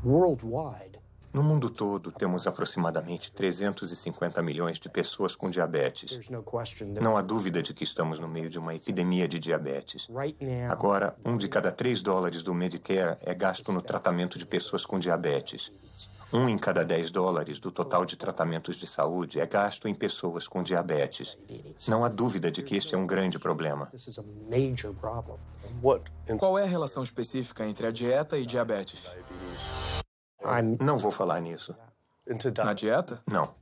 No mundo todo, temos aproximadamente 350 milhões de pessoas com diabetes. Não há dúvida de que estamos no meio de uma epidemia de diabetes. Agora, $1 de cada 3 dólares do Medicare é gasto no tratamento de pessoas com diabetes. 1 em cada 10 dólares do total de tratamentos de saúde é gasto em pessoas com diabetes. Não há dúvida de que este é um grande problema. Qual é a relação específica entre a dieta e diabetes? Não vou falar nisso. Na dieta? Não.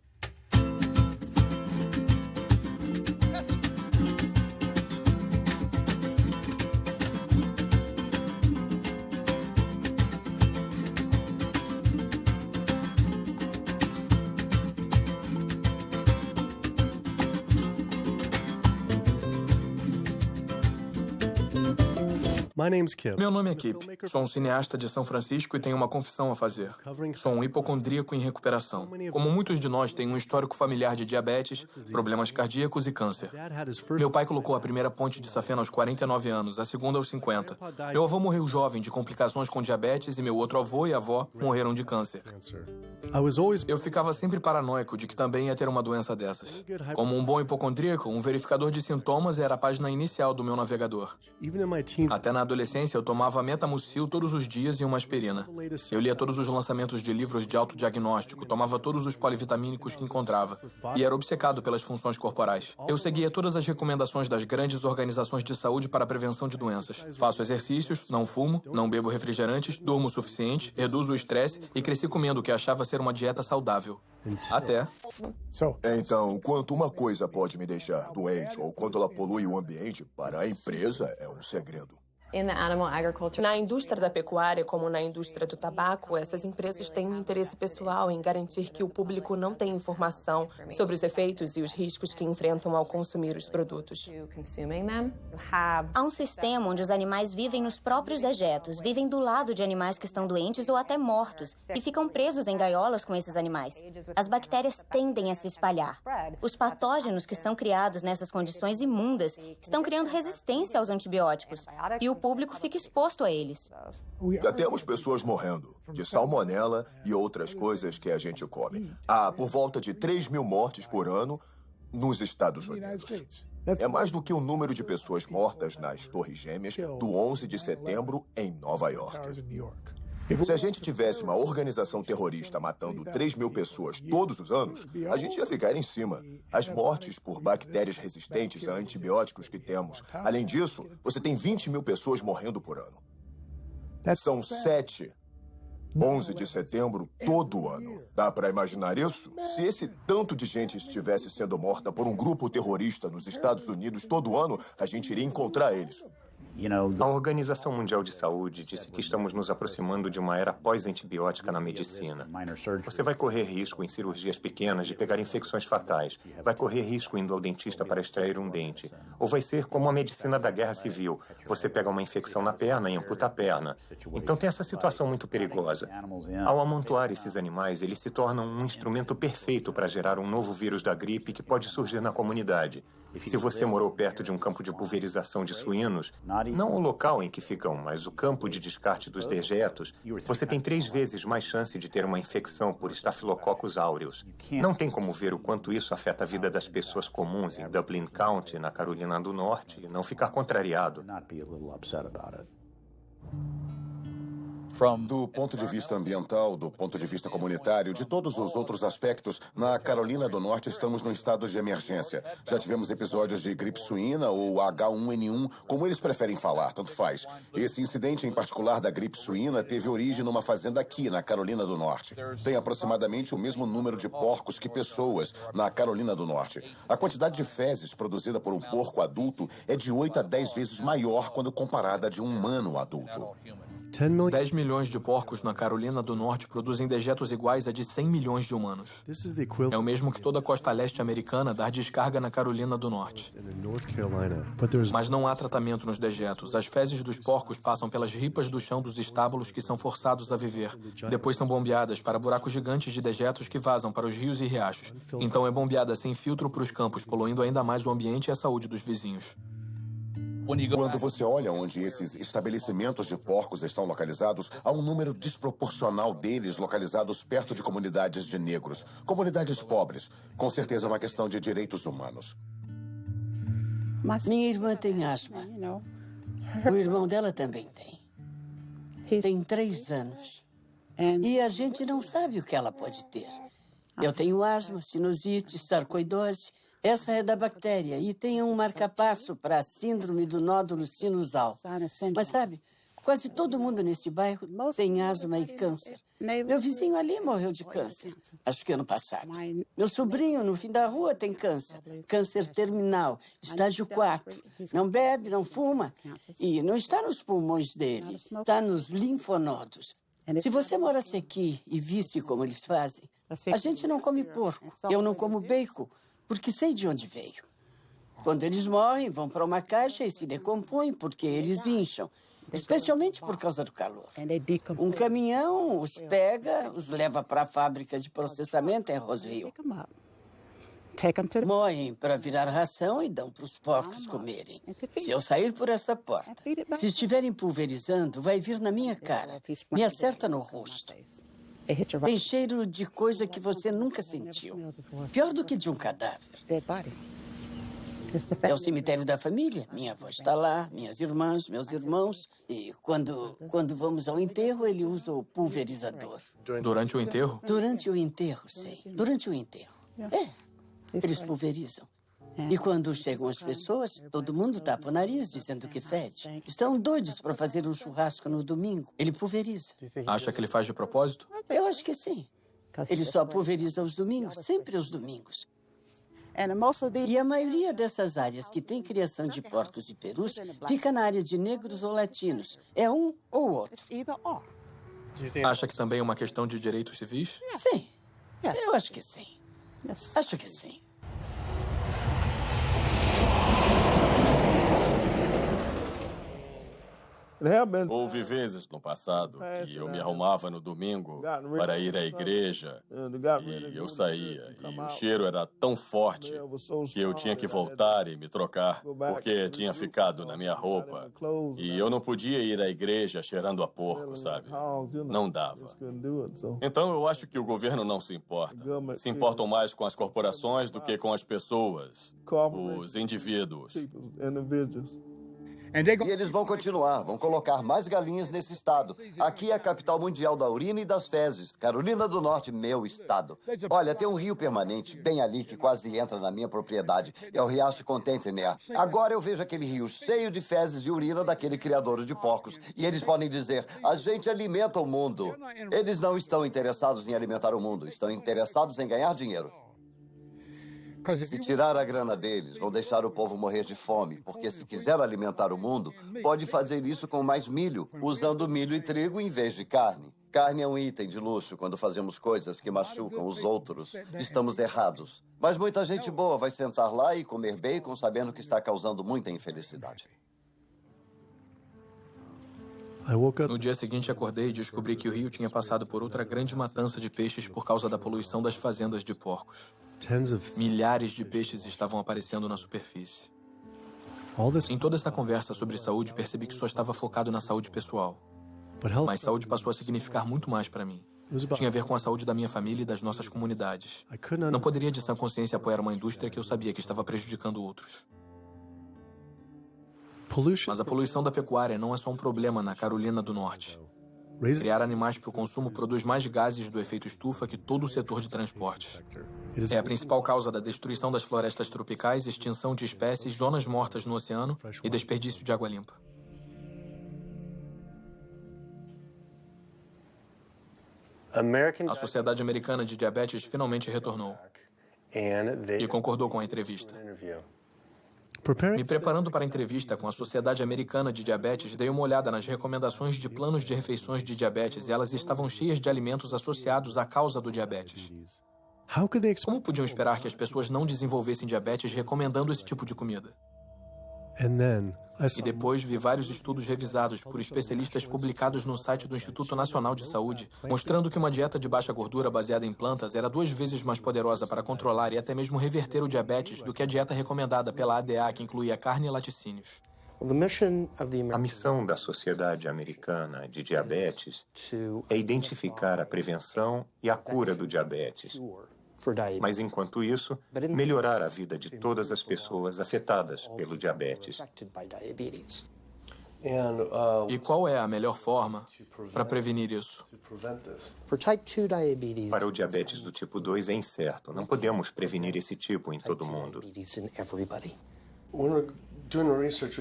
Meu nome é Kip. Sou um cineasta de São Francisco e tenho uma confissão a fazer. Sou um hipocondríaco em recuperação. Como muitos de nós, tenho um histórico familiar de diabetes, problemas cardíacos e câncer. Meu pai colocou a primeira ponte de safena aos 49 anos, a segunda aos 50. Meu avô morreu jovem de complicações com diabetes e meu outro avô e avó morreram de câncer. Eu ficava sempre paranoico de que também ia ter uma doença dessas. Como um bom hipocondríaco, um verificador de sintomas era a página inicial do meu navegador. Até na adolescência, eu tomava Metamucil todos os dias e uma aspirina. Eu lia todos os lançamentos de livros de autodiagnóstico, tomava todos os polivitamínicos que encontrava e era obcecado pelas funções corporais. Eu seguia todas as recomendações das grandes organizações de saúde para a prevenção de doenças. Faço exercícios, não fumo, não bebo refrigerantes, durmo o suficiente, reduzo o estresse e cresci comendo o que achava ser uma dieta saudável. Até... Então, quanto uma coisa pode me deixar doente ou quanto ela polui o ambiente, para a empresa é um segredo. Na indústria da pecuária, como na indústria do tabaco, essas empresas têm um interesse pessoal em garantir que o público não tenha informação sobre os efeitos e os riscos que enfrentam ao consumir os produtos. Há um sistema onde os animais vivem nos próprios dejetos, vivem do lado de animais que estão doentes ou até mortos, e ficam presos em gaiolas com esses animais. As bactérias tendem a se espalhar. Os patógenos que são criados nessas condições imundas estão criando resistência aos antibióticos, e o público fica exposto a eles. Já temos pessoas morrendo de salmonela e outras coisas que a gente come. Há por volta de 3.000 mortes por ano nos Estados Unidos. É mais do que o número de pessoas mortas nas Torres Gêmeas do 11 de setembro em Nova York. Se a gente tivesse uma organização terrorista matando 3.000 pessoas todos os anos, a gente ia ficar em cima. As mortes por bactérias resistentes a antibióticos que temos. Além disso, você tem 20.000 pessoas morrendo por ano. São 7, 11 de setembro todo ano. Dá para imaginar isso? Se esse tanto de gente estivesse sendo morta por um grupo terrorista nos Estados Unidos todo ano, a gente iria encontrar eles. A Organização Mundial de Saúde disse que estamos nos aproximando de uma era pós-antibiótica na medicina. Você vai correr risco em cirurgias pequenas de pegar infecções fatais, vai correr risco indo ao dentista para extrair um dente, ou vai ser como a medicina da guerra civil. Você pega uma infecção na perna e amputa a perna. Então tem essa situação muito perigosa. Ao amontoar esses animais, eles se tornam um instrumento perfeito para gerar um novo vírus da gripe que pode surgir na comunidade. Se você morou perto de um campo de pulverização de suínos, não o local em que ficam, mas o campo de descarte dos dejetos, você tem 3 vezes mais chance de ter uma infecção por Staphylococcus aureus. Não tem como ver o quanto isso afeta a vida das pessoas comuns em Dublin County, na Carolina do Norte, e não ficar contrariado. Do ponto de vista ambiental, do ponto de vista comunitário, de todos os outros aspectos, na Carolina do Norte estamos num estado de emergência. Já tivemos episódios de gripe suína ou H1N1, como eles preferem falar, tanto faz. Esse incidente em particular da gripe suína teve origem numa fazenda aqui, na Carolina do Norte. Tem aproximadamente o mesmo número de porcos que pessoas na Carolina do Norte. A quantidade de fezes produzida por um porco adulto é de 8 a 10 vezes maior quando comparada a de um humano adulto. 10 milhões de porcos na Carolina do Norte produzem dejetos iguais a de 100 milhões de humanos. É o mesmo que toda a costa leste americana dar descarga na Carolina do Norte. Mas não há tratamento nos dejetos. As fezes dos porcos passam pelas ripas do chão dos estábulos que são forçados a viver. Depois são bombeadas para buracos gigantes de dejetos que vazam para os rios e riachos. Então é bombeada sem filtro para os campos, poluindo ainda mais o ambiente e a saúde dos vizinhos. Quando você olha onde esses estabelecimentos de porcos estão localizados, há um número desproporcional deles localizados perto de comunidades de negros, comunidades pobres. Com certeza é uma questão de direitos humanos. Minha irmã tem asma. O irmão dela também tem. Tem 3 anos. E a gente não sabe o que ela pode ter. Eu tenho asma, sinusite, sarcoidose. Essa é da bactéria e tem um marcapasso para a síndrome do nódulo sinusal. Mas sabe, quase todo mundo nesse bairro tem asma e câncer. Meu vizinho ali morreu de câncer, acho que ano passado. Meu sobrinho no fim da rua tem câncer. Câncer terminal, estágio 4. Não bebe, não fuma. E não está nos pulmões dele, está nos linfonodos. Se você morasse aqui e visse como eles fazem, a gente não come porco, eu não como bacon, porque sei de onde veio. Quando eles morrem, vão para uma caixa e se decompõem porque eles incham, especialmente por causa do calor. Um caminhão os pega, os leva para a fábrica de processamento em Roseville. Moem para virar ração e dão para os porcos comerem. Se eu sair por essa porta, se estiverem pulverizando, vai vir na minha cara, me acerta no rosto. Tem cheiro de coisa que você nunca sentiu. Pior do que de um cadáver. É o cemitério da família. Minha avó está lá, minhas irmãs, meus irmãos. E quando vamos ao enterro, ele usa o pulverizador. Durante o enterro? Durante o enterro, sim. Durante o enterro. Eles pulverizam. E quando chegam as pessoas, todo mundo tapa o nariz dizendo que fede. Estão doidos para fazer um churrasco no domingo. Ele pulveriza. Acha que ele faz de propósito? Eu acho que sim. Ele só pulveriza aos domingos, sempre aos domingos. E a maioria dessas áreas que tem criação de porcos e perus fica na área de negros ou latinos. É um ou outro. Acha que também é uma questão de direitos civis? Sim. Eu acho que sim. Acho que sim. Houve vezes no passado que eu me arrumava no domingo para ir à igreja e eu saía. E o cheiro era tão forte que eu tinha que voltar e me trocar porque tinha ficado na minha roupa. E eu não podia ir à igreja cheirando a porco, sabe? Não dava. Então eu acho que o governo não se importa. Se importam mais com as corporações do que com as pessoas, os indivíduos. E eles vão continuar, vão colocar mais galinhas nesse estado. Aqui é a capital mundial da urina e das fezes. Carolina do Norte, meu estado. Olha, tem um rio permanente bem ali que quase entra na minha propriedade. É o Riacho Contentiner. Agora eu vejo aquele rio cheio de fezes e urina daquele criador de porcos. E eles podem dizer, a gente alimenta o mundo. Eles não estão interessados em alimentar o mundo, estão interessados em ganhar dinheiro. Se tirar a grana deles, vão deixar o povo morrer de fome, porque se quiser alimentar o mundo, pode fazer isso com mais milho, usando milho e trigo em vez de carne. Carne é um item de luxo quando fazemos coisas que machucam os outros. Estamos errados. Mas muita gente boa vai sentar lá e comer bacon sabendo que está causando muita infelicidade. No dia seguinte, acordei e descobri que o rio tinha passado por outra grande matança de peixes por causa da poluição das fazendas de porcos. Milhares de peixes estavam aparecendo na superfície. Em toda essa conversa sobre saúde, percebi que só estava focado na saúde pessoal. Mas saúde passou a significar muito mais para mim. Tinha a ver com a saúde da minha família e das nossas comunidades. Não poderia, de sã consciência, apoiar uma indústria que eu sabia que estava prejudicando outros. Mas a poluição da pecuária não é só um problema na Carolina do Norte. Criar animais para o consumo produz mais gases do efeito estufa que todo o setor de transporte. É a principal causa da destruição das florestas tropicais, extinção de espécies, zonas mortas no oceano e desperdício de água limpa. A Sociedade Americana de Diabetes finalmente retornou e concordou com a entrevista. Me preparando para a entrevista com a Sociedade Americana de Diabetes, dei uma olhada nas recomendações de planos de refeições de diabetes e elas estavam cheias de alimentos associados à causa do diabetes. Como podiam esperar que as pessoas não desenvolvessem diabetes recomendando esse tipo de comida? E depois vi vários estudos revisados por especialistas publicados no site do Instituto Nacional de Saúde, mostrando que uma dieta de baixa gordura baseada em plantas era 2 vezes mais poderosa para controlar e até mesmo reverter o diabetes do que a dieta recomendada pela ADA, que incluía carne e laticínios. A missão da Sociedade Americana de Diabetes é identificar a prevenção e a cura do diabetes. Mas, enquanto isso, melhorar a vida de todas as pessoas afetadas pelo diabetes. E qual é a melhor forma para prevenir isso? Para o diabetes do tipo 2 é incerto. Não podemos prevenir esse tipo em todo mundo.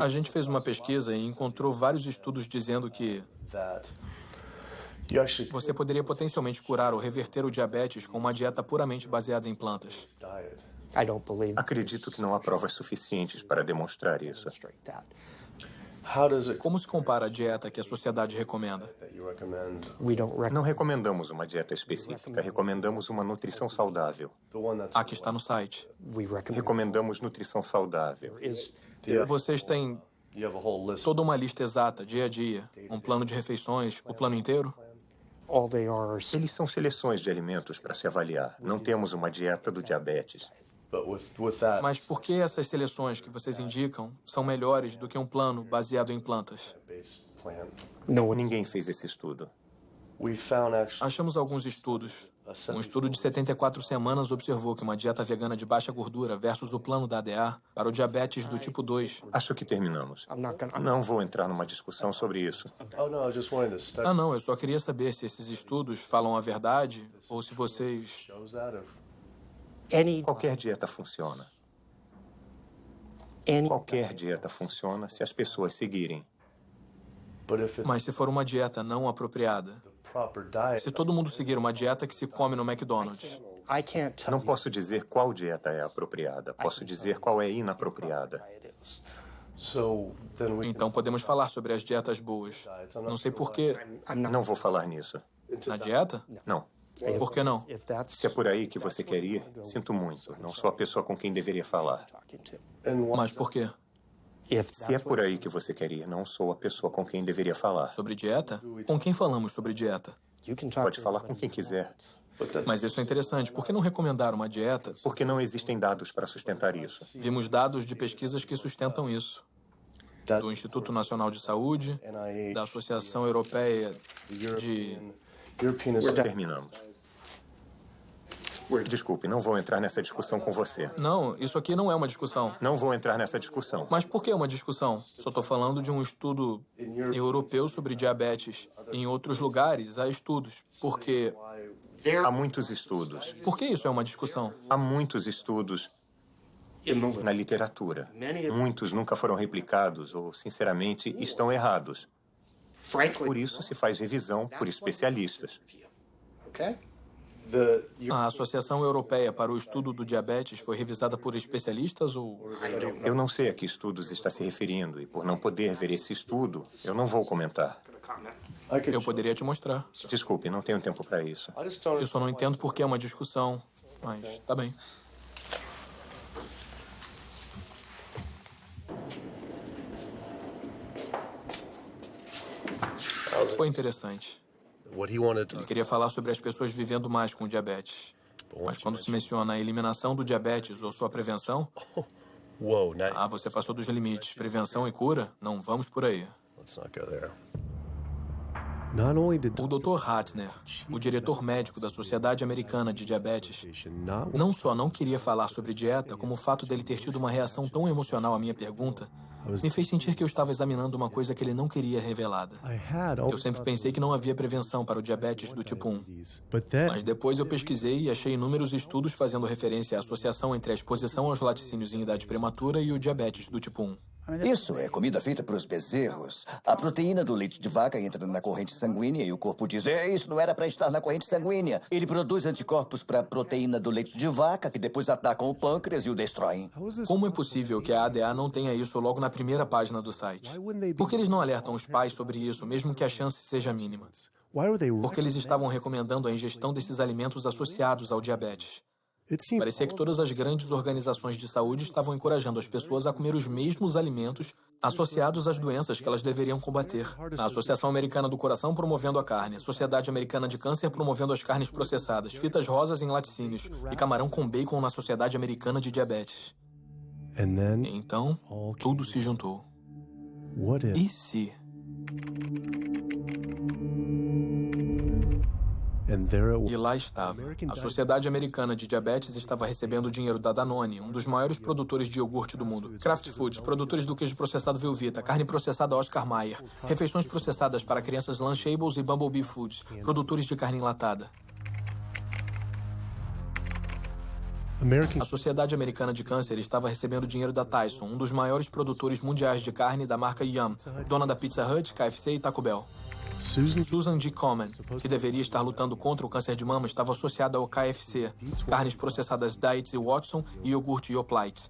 A gente fez uma pesquisa e encontrou vários estudos dizendo que você poderia potencialmente curar ou reverter o diabetes com uma dieta puramente baseada em plantas. Acredito que não há provas suficientes para demonstrar isso. Como se compara a dieta que a sociedade recomenda? Não recomendamos uma dieta específica, recomendamos uma nutrição saudável. A que está no site. Recomendamos nutrição saudável. Vocês têm toda uma lista exata, dia a dia, um plano de refeições, o plano inteiro? Eles são seleções de alimentos para se avaliar. Não temos uma dieta do diabetes. Mas por que essas seleções que vocês indicam são melhores do que um plano baseado em plantas? Ninguém fez esse estudo. Achamos alguns estudos. Um estudo de 74 semanas observou que uma dieta vegana de baixa gordura versus o plano da ADA para o diabetes do tipo 2. Acho que terminamos. Não vou entrar numa discussão sobre isso. Não, eu só queria saber se esses estudos falam a verdade ou se vocês... Qualquer dieta funciona. Qualquer dieta funciona se as pessoas seguirem. Mas se for uma dieta não apropriada, se todo mundo seguir uma dieta que se come no McDonald's, Não posso dizer qual dieta é apropriada. Posso dizer qual é inapropriada. então podemos falar sobre as dietas boas. Não sei por quê. Não vou falar nisso. Na dieta? Não. Por que não? Se é por aí que você quer ir, sinto muito. Não sou a pessoa com quem deveria falar. Mas por quê? Se é por aí que você quer ir, não sou a pessoa com quem deveria falar. Sobre dieta? Com quem falamos sobre dieta? Pode falar com quem quiser. Mas isso é interessante. Por que não recomendar uma dieta? Porque não existem dados para sustentar isso. Vimos dados de pesquisas que sustentam isso. Do Instituto Nacional de Saúde, da Associação Europeia de... Terminamos. Desculpe, não vou entrar nessa discussão com você. Não, isso aqui não é uma discussão. Não vou entrar nessa discussão. Mas por que uma discussão? Só estou falando de um estudo europeu sobre diabetes. Em outros lugares, há estudos. Porque... Há muitos estudos. Por que isso é uma discussão? Há muitos estudos na literatura. Muitos nunca foram replicados ou, sinceramente, estão errados. Por isso se faz revisão por especialistas. A Associação Europeia para o Estudo do Diabetes foi revisada por especialistas ou... Eu não sei a que estudos está se referindo e, por não poder ver esse estudo, eu não vou comentar. Eu poderia te mostrar. Desculpe, não tenho tempo para isso. Eu só não entendo por que é uma discussão, mas tá bem. Foi interessante. Ele queria falar sobre as pessoas vivendo mais com diabetes. Mas quando se menciona a eliminação do diabetes ou sua prevenção... você passou dos limites. Prevenção e cura? Não vamos por aí. O Dr. Ratner, o diretor médico da Sociedade Americana de Diabetes, não só não queria falar sobre dieta, como o fato dele ter tido uma reação tão emocional à minha pergunta me fez sentir que eu estava examinando uma coisa que ele não queria revelada. Eu sempre pensei que não havia prevenção para o diabetes do tipo 1. Mas depois eu pesquisei e achei inúmeros estudos fazendo referência à associação entre a exposição aos laticínios em idade prematura e o diabetes do tipo 1. Isso é comida feita para os bezerros. A proteína do leite de vaca entra na corrente sanguínea e o corpo diz: isso não era para estar na corrente sanguínea. Ele produz anticorpos para a proteína do leite de vaca, que depois atacam o pâncreas e o destroem. Como é possível que a ADA não tenha isso logo na primeira página do site? Por que eles não alertam os pais sobre isso, mesmo que a chance seja mínima? Porque eles estavam recomendando a ingestão desses alimentos associados ao diabetes. Parecia que todas as grandes organizações de saúde estavam encorajando as pessoas a comer os mesmos alimentos associados às doenças que elas deveriam combater. A Associação Americana do Coração promovendo a carne, a Sociedade Americana de Câncer promovendo as carnes processadas, fitas rosas em laticínios e camarão com bacon na Sociedade Americana de Diabetes. Então, tudo se juntou. E se? E lá estava. A Sociedade Americana de Diabetes estava recebendo dinheiro da Danone, um dos maiores produtores de iogurte do mundo. Kraft Foods, produtores do queijo processado Velveeta, carne processada Oscar Mayer, refeições processadas para crianças Lunchables e Bumblebee Foods, produtores de carne enlatada. A Sociedade Americana de Câncer estava recebendo dinheiro da Tyson, um dos maiores produtores mundiais de carne da marca Yum, dona da Pizza Hut, KFC e Taco Bell. Susan G. Komen, que deveria estar lutando contra o câncer de mama, estava associada ao KFC, carnes processadas Dietz e Watson e iogurte Yoplait.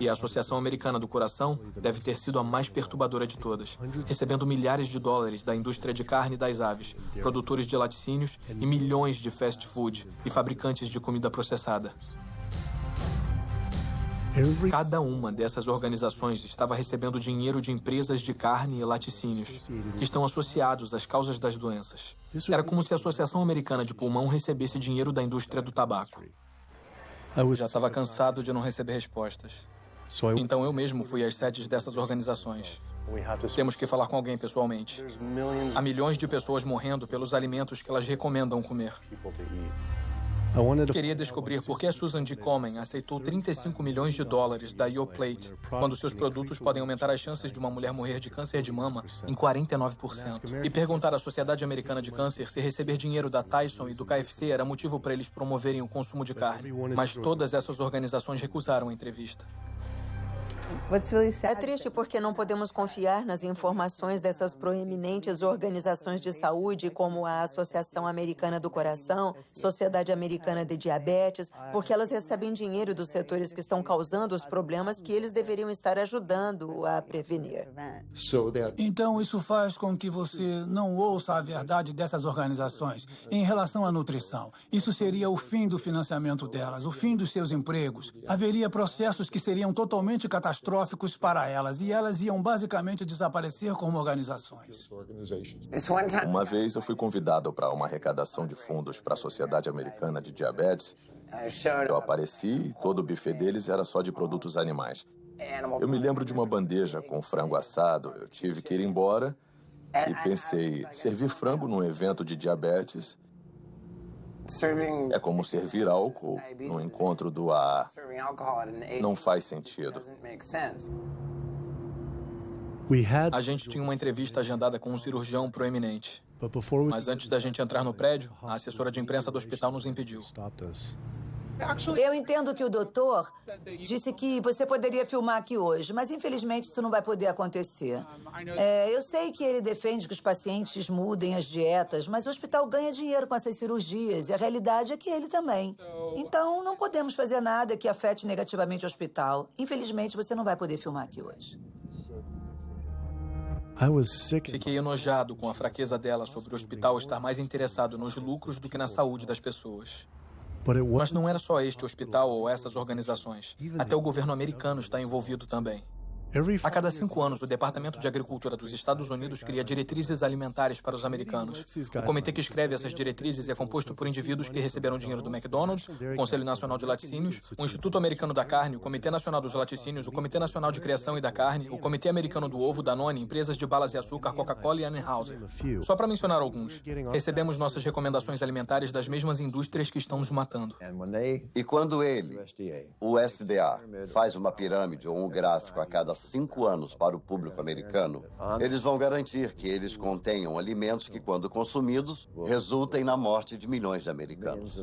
E a Associação Americana do Coração deve ter sido a mais perturbadora de todas, recebendo milhares de dólares da indústria de carne e das aves, produtores de laticínios e milhões de fast food e fabricantes de comida processada. Cada uma dessas organizações estava recebendo dinheiro de empresas de carne e laticínios, que estão associados às causas das doenças. Era como se a Associação Americana de Pulmão recebesse dinheiro da indústria do tabaco. Já estava cansado de não receber respostas. Então eu mesmo fui às sedes dessas organizações. Temos que falar com alguém pessoalmente. Há milhões de pessoas morrendo pelos alimentos que elas recomendam comer. Queria descobrir por que a Susan G. Komen aceitou 35 milhões de dólares da Yoplait, quando seus produtos podem aumentar as chances de uma mulher morrer de câncer de mama em 49%. E perguntar à Sociedade Americana de Câncer se receber dinheiro da Tyson e do KFC era motivo para eles promoverem o consumo de carne. Mas todas essas organizações recusaram a entrevista. É triste porque não podemos confiar nas informações dessas proeminentes organizações de saúde, como a Associação Americana do Coração, Sociedade Americana de Diabetes, porque elas recebem dinheiro dos setores que estão causando os problemas que eles deveriam estar ajudando a prevenir. Então, isso faz com que você não ouça a verdade dessas organizações em relação à nutrição. Isso seria o fim do financiamento delas, o fim dos seus empregos. Haveria processos que seriam totalmente catastróficos para elas, e elas iam basicamente desaparecer como organizações. Uma vez eu fui convidado para uma arrecadação de fundos para a Sociedade Americana de Diabetes. Eu apareci e todo o buffet deles era só de produtos animais. Eu me lembro de uma bandeja com frango assado. Eu tive que ir embora e pensei, servir frango num evento de diabetes é como servir álcool no encontro do AA. Não faz sentido. A gente tinha uma entrevista agendada com um cirurgião proeminente. Mas antes da gente entrar no prédio, a assessora de imprensa do hospital nos impediu. Eu entendo que o doutor disse que você poderia filmar aqui hoje, mas infelizmente isso não vai poder acontecer. Eu sei que ele defende que os pacientes mudem as dietas, mas o hospital ganha dinheiro com essas cirurgias e a realidade é que ele também. Então, não podemos fazer nada que afete negativamente o hospital. Infelizmente, você não vai poder filmar aqui hoje. Fiquei enojado com a fraqueza dela sobre o hospital estar mais interessado nos lucros do que na saúde das pessoas. Mas não era só este hospital ou essas organizações. Até o governo americano está envolvido também. A cada 5 anos, o Departamento de Agricultura dos Estados Unidos cria diretrizes alimentares para os americanos. O comitê que escreve essas diretrizes é composto por indivíduos que receberam dinheiro do McDonald's, o Conselho Nacional de Laticínios, o Instituto Americano da Carne, o Comitê Nacional dos Laticínios, o Comitê Nacional de Criação e da Carne, o Comitê Americano do Ovo, Danone, empresas de balas e açúcar, Coca-Cola e Anheuser. Só para mencionar alguns. Recebemos nossas recomendações alimentares das mesmas indústrias que estão nos matando. E quando o SDA, faz uma pirâmide ou um gráfico a cada 5 anos para o público americano, eles vão garantir que eles contenham alimentos que, quando consumidos, resultem na morte de milhões de americanos.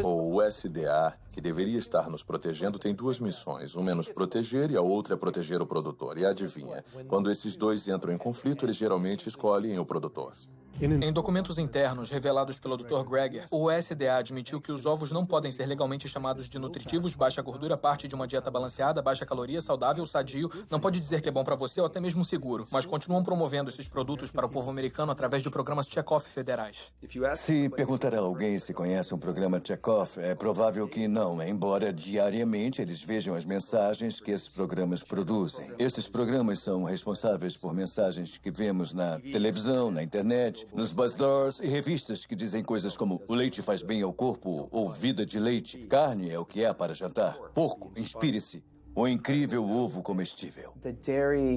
O USDA, que deveria estar nos protegendo, tem 2 missões. Uma é nos proteger e a outra é proteger o produtor. E adivinha, quando esses dois entram em conflito, eles geralmente escolhem o produtor. Em documentos internos revelados pelo Dr. Greger, o USDA admitiu que os ovos não podem ser legalmente chamados de nutritivos, baixa gordura, parte de uma dieta balanceada, baixa caloria, saudável, sadio, não pode dizer que é bom para você ou até mesmo seguro, mas continuam promovendo esses produtos para o povo americano através de programas check-off federais. Se perguntar a alguém se conhece um programa check-off, é provável que não, embora diariamente eles vejam as mensagens que esses programas produzem. Esses programas são responsáveis por mensagens que vemos na televisão, na internet, nos bazaars e revistas que dizem coisas como o leite faz bem ao corpo ou vida de leite, carne é o que é para jantar, porco, inspire-se, O incrível ovo comestível.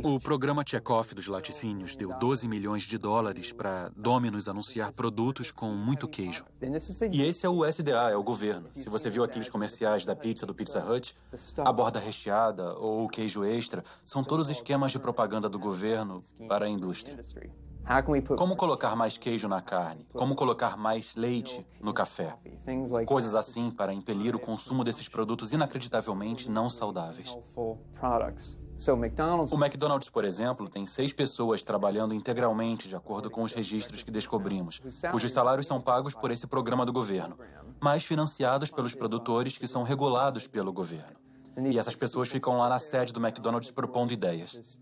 O programa Chekhov dos laticínios deu 12 milhões de dólares para Domino's anunciar produtos com muito queijo. E esse é o SDA, é o governo. Se você viu aqueles comerciais da pizza do Pizza Hut, a borda recheada ou o queijo extra, são todos esquemas de propaganda do governo para a indústria. Como colocar mais queijo na carne? Como colocar mais leite no café? Coisas assim para impelir o consumo desses produtos inacreditavelmente não saudáveis. O McDonald's, por exemplo, tem 6 pessoas trabalhando integralmente de acordo com os registros que descobrimos, cujos salários são pagos por esse programa do governo, mas financiados pelos produtores que são regulados pelo governo. E essas pessoas ficam lá na sede do McDonald's propondo ideias.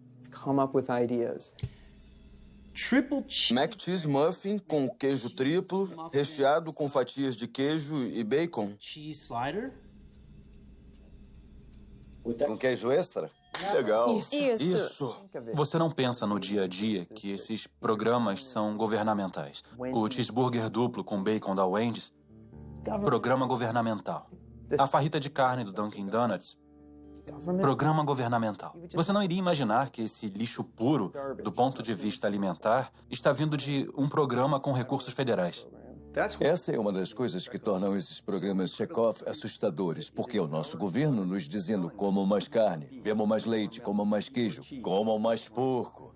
Mac Cheese Muffin com queijo triplo, recheado com fatias de queijo e bacon. Com queijo extra? Legal. Isso. Você não pensa no dia a dia que esses programas são governamentais. O cheeseburger duplo com bacon da Wendy's, programa governamental. A farrita de carne do Dunkin' Donuts, programa governamental. Você não iria imaginar que esse lixo puro, do ponto de vista alimentar, está vindo de um programa com recursos federais. Essa é uma das coisas que tornam esses programas Chekhov assustadores, porque é o nosso governo nos dizendo: comam mais carne, bebam mais leite, comam mais queijo, comam mais porco.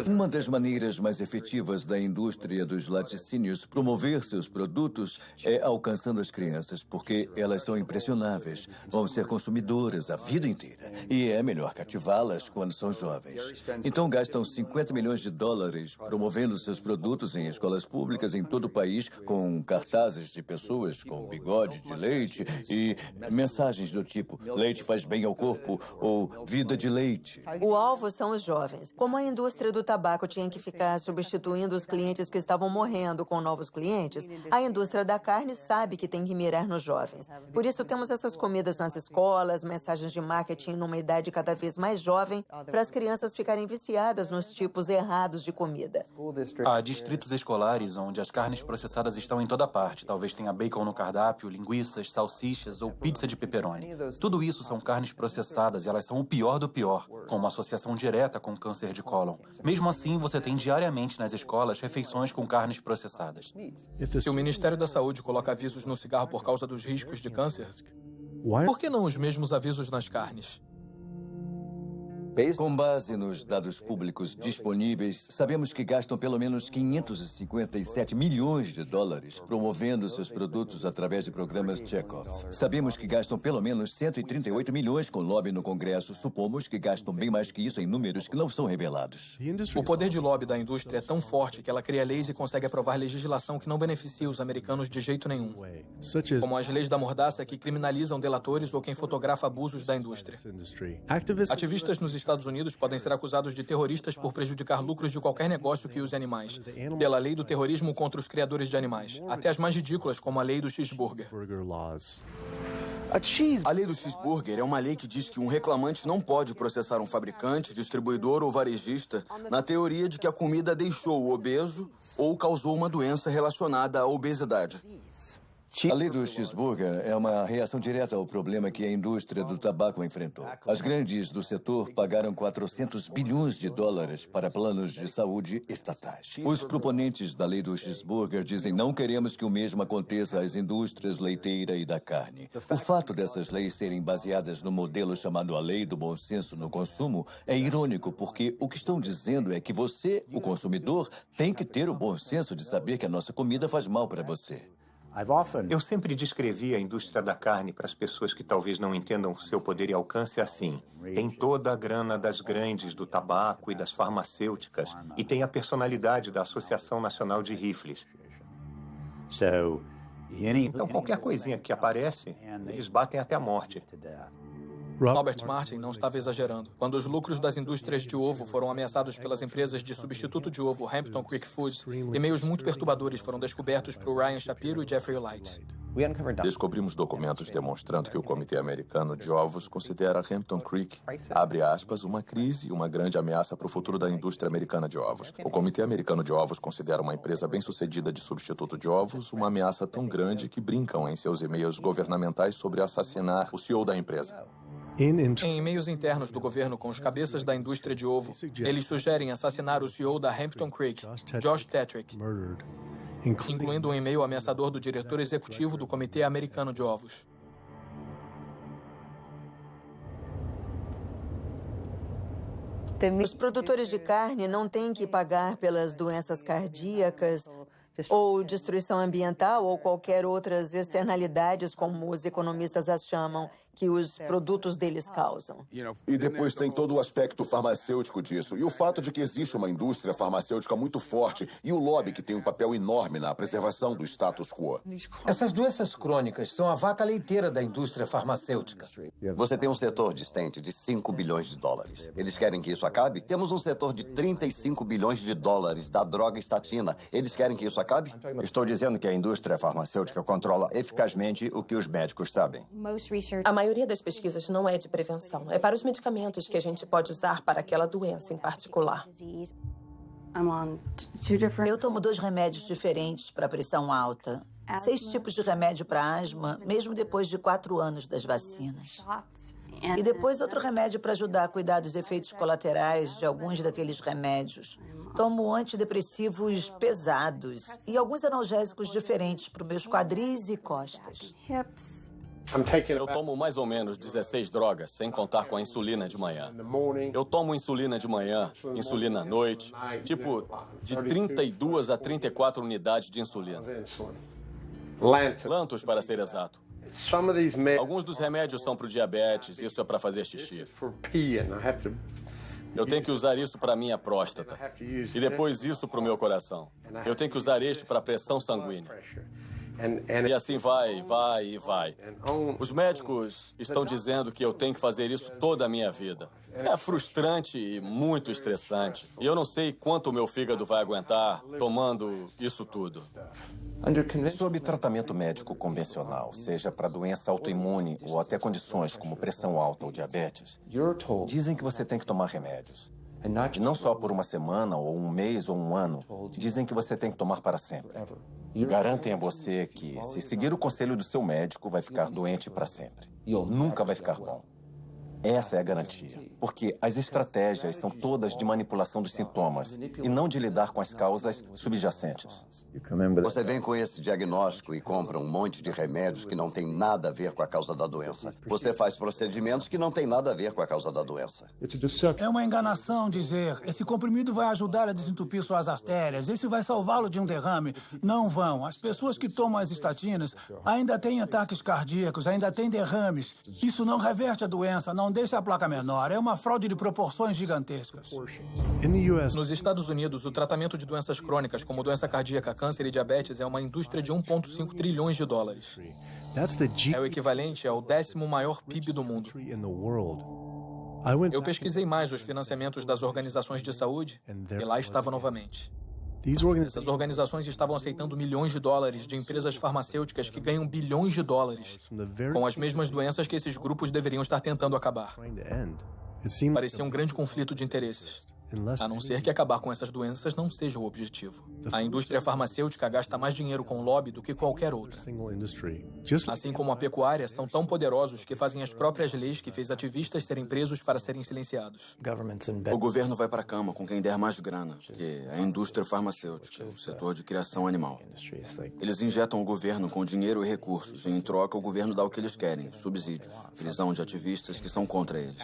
Uma das maneiras mais efetivas da indústria dos laticínios promover seus produtos é alcançando as crianças, porque elas são impressionáveis, vão ser consumidoras a vida inteira, e é melhor cativá-las quando são jovens. Então gastam 50 milhões de dólares promovendo seus produtos em escolas públicas em todo o país, com cartazes de pessoas com bigode de leite e mensagens do tipo: leite faz bem ao corpo ou vida de leite. O alvo são os jovens. Como a indústria do tabaco tinha que ficar substituindo os clientes que estavam morrendo com novos clientes, a indústria da carne sabe que tem que mirar nos jovens. Por isso temos essas comidas nas escolas, mensagens de marketing numa idade cada vez mais jovem, para as crianças ficarem viciadas nos tipos errados de comida. Há distritos escolares onde as carnes processadas estão em toda parte. Talvez tenha bacon no cardápio, linguiças, salsichas ou pizza de pepperoni. Tudo isso são carnes processadas e elas são o pior do pior, com uma associação direta com câncer de cólon. Mesmo assim, você tem diariamente nas escolas refeições com carnes processadas. Se o Ministério da Saúde coloca avisos no cigarro por causa dos riscos de câncer, por que não os mesmos avisos nas carnes? Com base nos dados públicos disponíveis, sabemos que gastam pelo menos 557 milhões de dólares promovendo seus produtos através de programas Chekhov. Sabemos que gastam pelo menos 138 milhões com lobby no Congresso. Supomos que gastam bem mais que isso em números que não são revelados. O poder de lobby da indústria é tão forte que ela cria leis e consegue aprovar legislação que não beneficia os americanos de jeito nenhum. Como as leis da mordaça que criminalizam delatores ou quem fotografa abusos da indústria. Ativistas nos Estados Unidos podem ser acusados de terroristas por prejudicar lucros de qualquer negócio que use animais, pela lei do terrorismo contra os criadores de animais, até as mais ridículas, como a lei do cheeseburger. A lei do cheeseburger é uma lei que diz que um reclamante não pode processar um fabricante, distribuidor ou varejista na teoria de que a comida deixou o obeso ou causou uma doença relacionada à obesidade. A lei do cheeseburger é uma reação direta ao problema que a indústria do tabaco enfrentou. As grandes do setor pagaram 400 bilhões de dólares para planos de saúde estatais. Os proponentes da lei do cheeseburger dizem: não queremos que o mesmo aconteça às indústrias leiteira e da carne. O fato dessas leis serem baseadas no modelo chamado a lei do bom senso no consumo é irônico, porque o que estão dizendo é que você, o consumidor, tem que ter o bom senso de saber que a nossa comida faz mal para você. Eu sempre descrevi a indústria da carne para as pessoas que talvez não entendam seu poder e alcance assim. Tem toda a grana das grandes do tabaco e das farmacêuticas e tem a personalidade da Associação Nacional de Rifles. Então qualquer coisinha que aparece, eles batem até a morte. Robert Martin não estava exagerando. Quando os lucros das indústrias de ovo foram ameaçados pelas empresas de substituto de ovo Hampton Creek Foods, e-mails muito perturbadores foram descobertos por Ryan Shapiro e Jeffrey Light. Descobrimos documentos demonstrando que o Comitê Americano de Ovos considera Hampton Creek, abre aspas, uma crise e uma grande ameaça para o futuro da indústria americana de ovos. O Comitê Americano de Ovos considera uma empresa bem-sucedida de substituto de ovos uma ameaça tão grande que brincam em seus e-mails governamentais sobre assassinar o CEO da empresa. Em e-mails internos do governo com os cabeças da indústria de ovo, eles sugerem assassinar o CEO da Hampton Creek, Josh Tetrick, incluindo um e-mail ameaçador do diretor executivo do Comitê Americano de Ovos. Os produtores de carne não têm que pagar pelas doenças cardíacas ou destruição ambiental ou qualquer outras externalidades, como os economistas as chamam, que os produtos deles causam. E depois tem todo o aspecto farmacêutico disso. E o fato de que existe uma indústria farmacêutica muito forte e o lobby que tem um papel enorme na preservação do status quo. Essas doenças crônicas são a vaca leiteira da indústria farmacêutica. Você tem um setor de stent de 5 bilhões de dólares. Eles querem que isso acabe? Temos um setor de 35 bilhões de dólares da droga estatina. Eles querem que isso acabe? Estou dizendo que a indústria farmacêutica controla eficazmente o que os médicos sabem. A maioria das pesquisas não é de prevenção. É para os medicamentos que a gente pode usar para aquela doença em particular. Eu tomo 2 remédios diferentes para pressão alta. 6 tipos de remédio para asma, mesmo depois de 4 anos das vacinas. E depois outro remédio para ajudar a cuidar dos efeitos colaterais de alguns daqueles remédios. Tomo antidepressivos pesados e alguns analgésicos diferentes para os meus quadris e costas. Eu tomo mais ou menos 16 drogas, sem contar com a insulina de manhã. Eu tomo insulina de manhã, insulina à noite, tipo de 32 a 34 unidades de insulina. Lantus, para ser exato. Alguns dos remédios são para o diabetes, isso é para fazer xixi. Eu tenho que usar isso para minha próstata. E depois isso para o meu coração. Eu tenho que usar este para a pressão sanguínea. E assim vai. Os médicos estão dizendo que eu tenho que fazer isso toda a minha vida. É frustrante e muito estressante. E eu não sei quanto o meu fígado vai aguentar tomando isso tudo. Sob tratamento médico convencional, seja para doença autoimune ou até condições como pressão alta ou diabetes, dizem que você tem que tomar remédios. E não só por uma semana, ou um mês, ou um ano. Dizem que você tem que tomar para sempre. Garantem a você que, se seguir o conselho do seu médico, vai ficar doente para sempre. Nunca vai ficar bom. Essa é a garantia. Porque as estratégias são todas de manipulação dos sintomas e não de lidar com as causas subjacentes. Você vem com esse diagnóstico e compra um monte de remédios que não tem nada a ver com a causa da doença. Você faz procedimentos que não tem nada a ver com a causa da doença. É uma enganação dizer, esse comprimido vai ajudar a desentupir suas artérias, esse vai salvá-lo de um derrame. Não vão. As pessoas que tomam as estatinas ainda têm ataques cardíacos, ainda têm derrames. Isso não reverte a doença, não deixa a placa menor. É uma fraude de proporções gigantescas. Nos Estados Unidos, o tratamento de doenças crônicas, como doença cardíaca, câncer e diabetes, é uma indústria de 1,5 trilhões de dólares. É o equivalente ao 10º maior PIB do mundo. Eu pesquisei mais os financiamentos das organizações de saúde e lá estava novamente. Essas organizações estavam aceitando milhões de dólares de empresas farmacêuticas que ganham bilhões de dólares com as mesmas doenças que esses grupos deveriam estar tentando acabar. Parecia um grande conflito de interesses. A não ser que acabar com essas doenças não seja o objetivo. A indústria farmacêutica gasta mais dinheiro com lobby do que qualquer outra. Assim como a pecuária, são tão poderosos que fazem as próprias leis que fez ativistas serem presos para serem silenciados. O governo vai para a cama com quem der mais grana, que é a indústria farmacêutica, o setor de criação animal. Eles injetam o governo com dinheiro e recursos, e em troca o governo dá o que eles querem, subsídios, prisão de ativistas que são contra eles.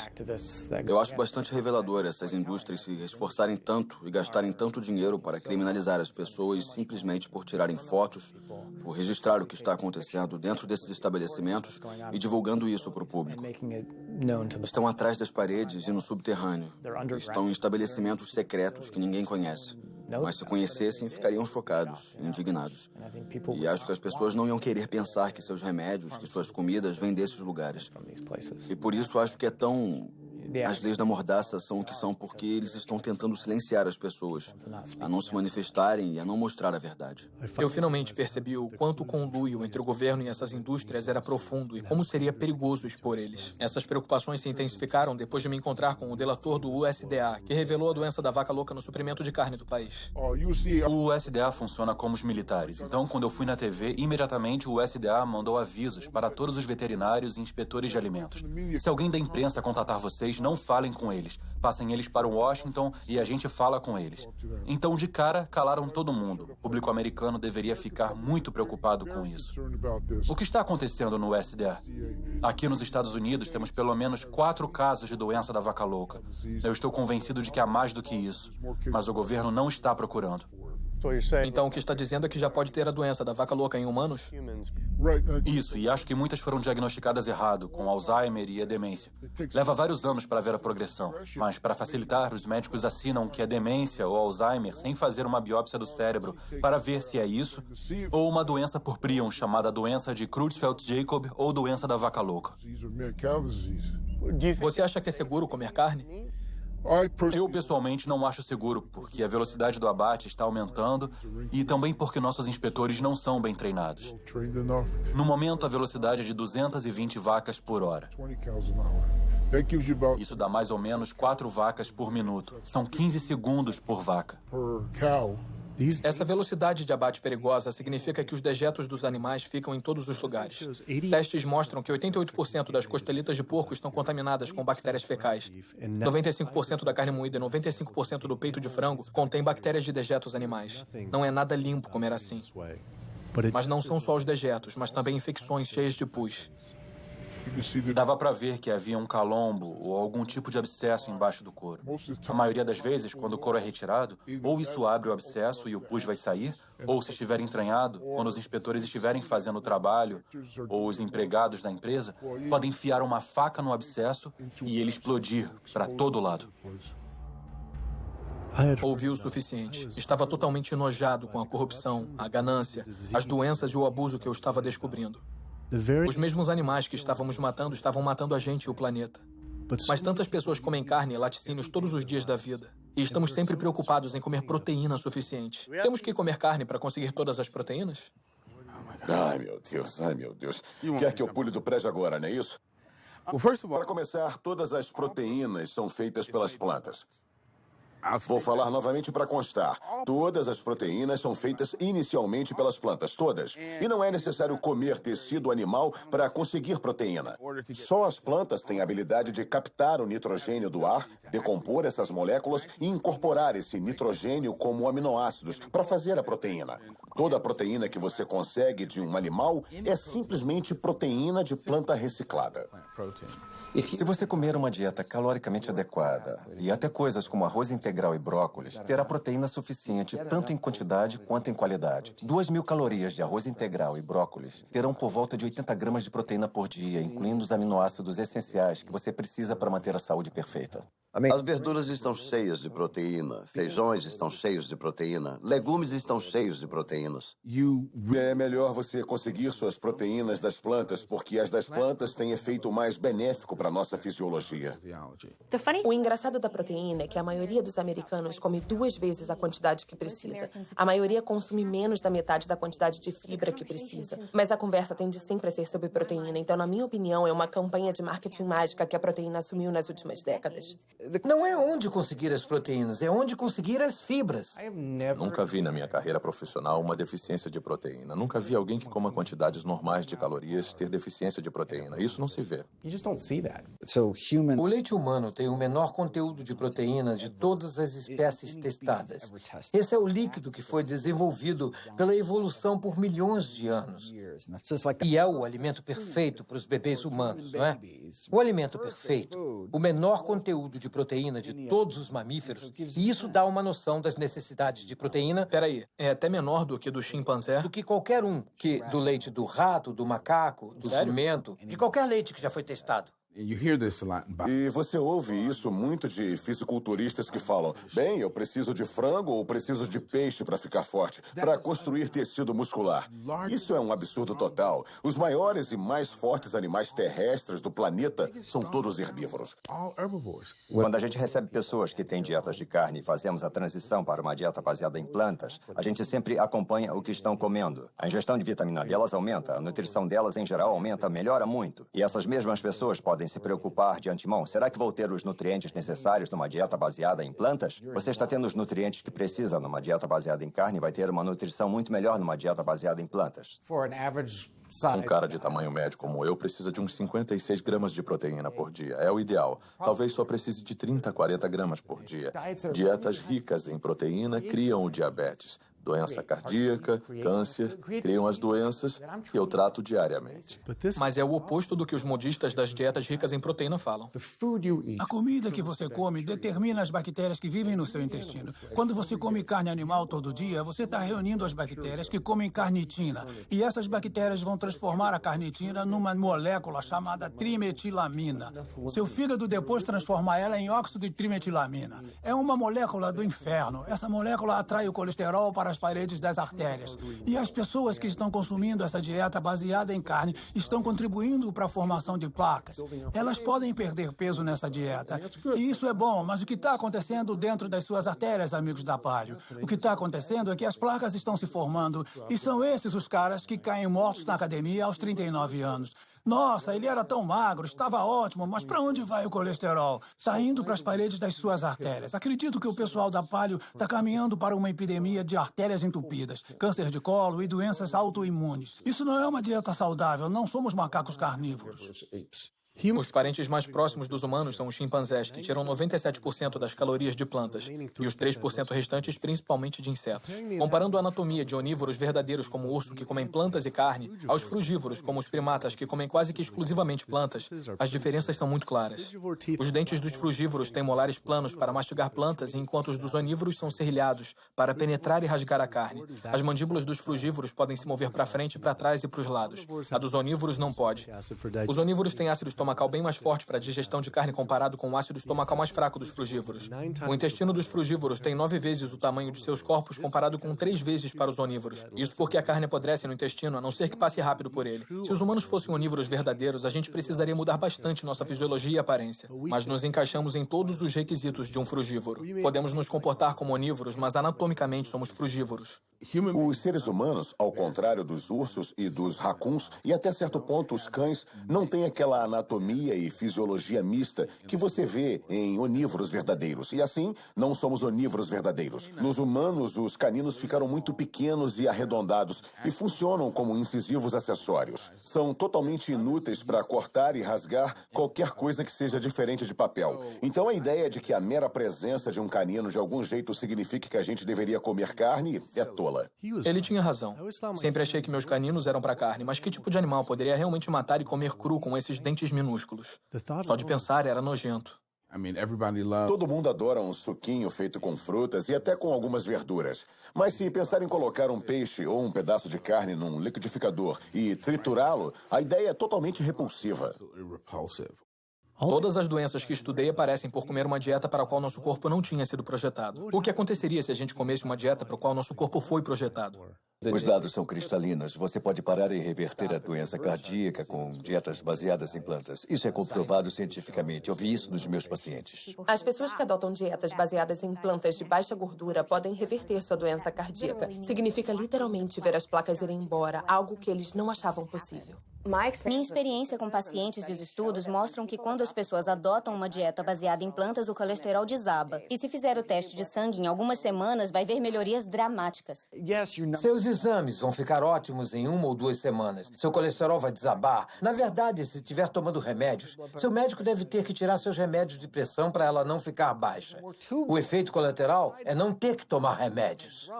Eu acho bastante revelador essas indústrias se esforçarem tanto e gastarem tanto dinheiro para criminalizar as pessoas simplesmente por tirarem fotos, por registrar o que está acontecendo dentro desses estabelecimentos e divulgando isso para o público. Estão atrás das paredes e no subterrâneo. Estão em estabelecimentos secretos que ninguém conhece. Mas se conhecessem, ficariam chocados, indignados. E acho que as pessoas não iam querer pensar que seus remédios, que suas comidas vêm desses lugares. E por isso acho que é tão As leis da mordaça são o que são porque eles estão tentando silenciar as pessoas, a não se manifestarem e a não mostrar a verdade. Eu finalmente percebi o quanto o conluio entre o governo e essas indústrias era profundo e como seria perigoso expor eles. Essas preocupações se intensificaram depois de me encontrar com o delator do USDA, que revelou a doença da vaca louca no suprimento de carne do país. O USDA funciona como os militares. Então, quando eu fui na TV, imediatamente o USDA mandou avisos para todos os veterinários e inspetores de alimentos. Se alguém da imprensa contatar vocês, não falem com eles. Passem eles para Washington e a gente fala com eles. Então, de cara, calaram todo mundo. O público americano deveria ficar muito preocupado com isso. O que está acontecendo no USDA? Aqui nos Estados Unidos, temos pelo menos 4 casos de doença da vaca louca. Eu estou convencido de que há mais do que isso, mas o governo não está procurando. Então, o que está dizendo é que já pode ter a doença da vaca louca em humanos? Isso, e acho que muitas foram diagnosticadas errado, com Alzheimer e a demência. Leva vários anos para ver a progressão, mas para facilitar, os médicos assinam que é demência ou Alzheimer sem fazer uma biópsia do cérebro para ver se é isso ou uma doença por prion chamada doença de Creutzfeldt-Jakob ou doença da vaca louca. Você acha que é seguro comer carne? Eu, pessoalmente, não acho seguro, porque a velocidade do abate está aumentando e também porque nossos inspetores não são bem treinados. No momento, a velocidade é de 220 vacas por hora. Isso dá mais ou menos 4 vacas por minuto. São 15 segundos por vaca. Essa velocidade de abate perigosa significa que os dejetos dos animais ficam em todos os lugares. Testes mostram que 88% das costelitas de porco estão contaminadas com bactérias fecais. 95% da carne moída e 95% do peito de frango contém bactérias de dejetos animais. Não é nada limpo comer assim. Mas não são só os dejetos, mas também infecções cheias de pus. Dava para ver que havia um calombo ou algum tipo de abscesso embaixo do couro. A maioria das vezes, quando o couro é retirado, ou isso abre o abscesso e o pus vai sair, ou se estiver entranhado, quando os inspetores estiverem fazendo o trabalho, ou os empregados da empresa, podem enfiar uma faca no abscesso e ele explodir para todo lado. Ouvi o suficiente. Estava totalmente enojado com a corrupção, a ganância, as doenças e o abuso que eu estava descobrindo. Os mesmos animais que estávamos matando estavam matando a gente e o planeta. Mas tantas pessoas comem carne e laticínios todos os dias da vida. E estamos sempre preocupados em comer proteína suficiente. Temos que comer carne para conseguir todas as proteínas? Ai, meu Deus, ai, meu Deus. Quer que eu pule do prédio agora, não é isso? Para começar, todas as proteínas são feitas pelas plantas. Vou falar novamente para constar. Todas as proteínas são feitas inicialmente pelas plantas, todas. E não é necessário comer tecido animal para conseguir proteína. Só as plantas têm a habilidade de captar o nitrogênio do ar, decompor essas moléculas e incorporar esse nitrogênio como aminoácidos para fazer a proteína. Toda a proteína que você consegue de um animal é simplesmente proteína de planta reciclada. Se você comer uma dieta caloricamente adequada e até coisas como arroz integral e brócolis, terá proteína suficiente tanto em quantidade quanto em qualidade. 2.000 calorias de arroz integral e brócolis terão por volta de 80 gramas de proteína por dia, incluindo os aminoácidos essenciais que você precisa para manter a saúde perfeita. As verduras estão cheias de proteína, feijões estão cheios de proteína, legumes estão cheios de proteínas. É melhor você conseguir suas proteínas das plantas, porque as das plantas têm efeito mais benéfico para a nossa fisiologia. O engraçado da proteína é que a maioria dos americanos come 2 vezes a quantidade que precisa. A maioria consome menos da metade da quantidade de fibra que precisa. Mas a conversa tende sempre a ser sobre proteína, então, na minha opinião, é uma campanha de marketing mágica que a proteína assumiu nas últimas décadas. Não é onde conseguir as proteínas, é onde conseguir as fibras. Nunca vi na minha carreira profissional uma deficiência de proteína. Nunca vi alguém que coma quantidades normais de calorias ter deficiência de proteína. Isso não se vê. O leite humano tem o menor conteúdo de proteína de todas as espécies testadas. Esse é o líquido que foi desenvolvido pela evolução por milhões de anos. E é o alimento perfeito para os bebês humanos, não é? O alimento perfeito, o menor conteúdo de proteína de todos os mamíferos, e isso dá uma noção das necessidades de proteína. Peraí, é até menor do que do chimpanzé? Do que qualquer um, do leite do rato, do macaco, do jumento, de qualquer leite que já foi testado. E você ouve isso muito de fisiculturistas que falam: bem, eu preciso de frango ou preciso de peixe para ficar forte, para construir tecido muscular. Isso é um absurdo total. Os maiores e mais fortes animais terrestres do planeta são todos herbívoros. Quando a gente recebe pessoas que têm dietas de carne e fazemos a transição para uma dieta baseada em plantas, a gente sempre acompanha o que estão comendo. A ingestão de vitamina delas aumenta, a nutrição delas em geral aumenta, melhora muito. E essas mesmas pessoas podem se preocupar de antemão. Será que vou ter os nutrientes necessários numa dieta baseada em plantas? Você está tendo os nutrientes que precisa numa dieta baseada em carne e vai ter uma nutrição muito melhor numa dieta baseada em plantas. Um cara de tamanho médio como eu precisa de uns 56 gramas de proteína por dia. É o ideal. Talvez só precise de 30 a 40 gramas por dia. Dietas ricas em proteína criam o diabetes, doença cardíaca, câncer, criam as doenças que eu trato diariamente. Mas é o oposto do que os modistas das dietas ricas em proteína falam. A comida que você come determina as bactérias que vivem no seu intestino. Quando você come carne animal todo dia, você está reunindo as bactérias que comem carnitina. E essas bactérias vão transformar a carnitina numa molécula chamada trimetilamina. Seu fígado depois transforma ela em óxido de trimetilamina. É uma molécula do inferno. Essa molécula atrai o colesterol para as paredes das artérias. E as pessoas que estão consumindo essa dieta baseada em carne estão contribuindo para a formação de placas. Elas podem perder peso nessa dieta. E isso é bom, mas o que está acontecendo dentro das suas artérias, amigos da Paleo? O que está acontecendo é que as placas estão se formando e são esses os caras que caem mortos na academia aos 39 anos. Nossa, ele era tão magro, estava ótimo, mas para onde vai o colesterol? Está indo para as paredes das suas artérias. Acredito que o pessoal da Paleo está caminhando para uma epidemia de artérias entupidas, câncer de colo e doenças autoimunes. Isso não é uma dieta saudável, não somos macacos carnívoros. Os parentes mais próximos dos humanos são os chimpanzés, que tiram 97% das calorias de plantas, e os 3% restantes principalmente de insetos. Comparando a anatomia de onívoros verdadeiros como o urso, que comem plantas e carne, aos frugívoros, como os primatas, que comem quase que exclusivamente plantas, as diferenças são muito claras. Os dentes dos frugívoros têm molares planos para mastigar plantas, enquanto os dos onívoros são serrilhados, para penetrar e rasgar a carne. As mandíbulas dos frugívoros podem se mover para frente, para trás e para os lados. A dos onívoros não pode. Os onívoros têm ácido estomacal bem mais forte para a digestão de carne comparado com o ácido estomacal mais fraco dos frugívoros. O intestino dos frugívoros tem 9 vezes o tamanho de seus corpos comparado com 3 vezes para os onívoros. Isso porque a carne apodrece no intestino, a não ser que passe rápido por ele. Se os humanos fossem onívoros verdadeiros, a gente precisaria mudar bastante nossa fisiologia e aparência. Mas nos encaixamos em todos os requisitos de um frugívoro. Podemos nos comportar como onívoros, mas anatomicamente somos frugívoros. Os seres humanos, ao contrário dos ursos e dos racuns, e até certo ponto os cães, não têm aquela anatomia e fisiologia mista que você vê em onívoros verdadeiros. E assim, não somos onívoros verdadeiros. Nos humanos, os caninos ficaram muito pequenos e arredondados e funcionam como incisivos acessórios. São totalmente inúteis para cortar e rasgar qualquer coisa que seja diferente de papel. Então a ideia de que a mera presença de um canino de algum jeito signifique que a gente deveria comer carne é tola. Ele tinha razão. Sempre achei que meus caninos eram para carne, mas que tipo de animal poderia realmente matar e comer cru com esses dentes minúsculos? Só de pensar era nojento. Todo mundo adora um suquinho feito com frutas e até com algumas verduras. Mas se pensar em colocar um peixe ou um pedaço de carne num liquidificador e triturá-lo, a ideia é totalmente repulsiva. Todas as doenças que estudei aparecem por comer uma dieta para a qual nosso corpo não tinha sido projetado. O que aconteceria se a gente comesse uma dieta para a qual nosso corpo foi projetado? Os dados são cristalinos. Você pode parar e reverter a doença cardíaca com dietas baseadas em plantas. Isso é comprovado cientificamente. Eu vi isso nos meus pacientes. As pessoas que adotam dietas baseadas em plantas de baixa gordura podem reverter sua doença cardíaca. Significa literalmente ver as placas irem embora, algo que eles não achavam possível. Minha experiência com pacientes e os estudos mostram que quando as pessoas adotam uma dieta baseada em plantas, o colesterol desaba. E se fizer o teste de sangue em algumas semanas, vai ver melhorias dramáticas. Seus exames vão ficar ótimos em 1 ou 2 semanas. Seu colesterol vai desabar. Na verdade, se estiver tomando remédios, seu médico deve ter que tirar seus remédios de pressão para ela não ficar baixa. O efeito colateral é não ter que tomar remédios.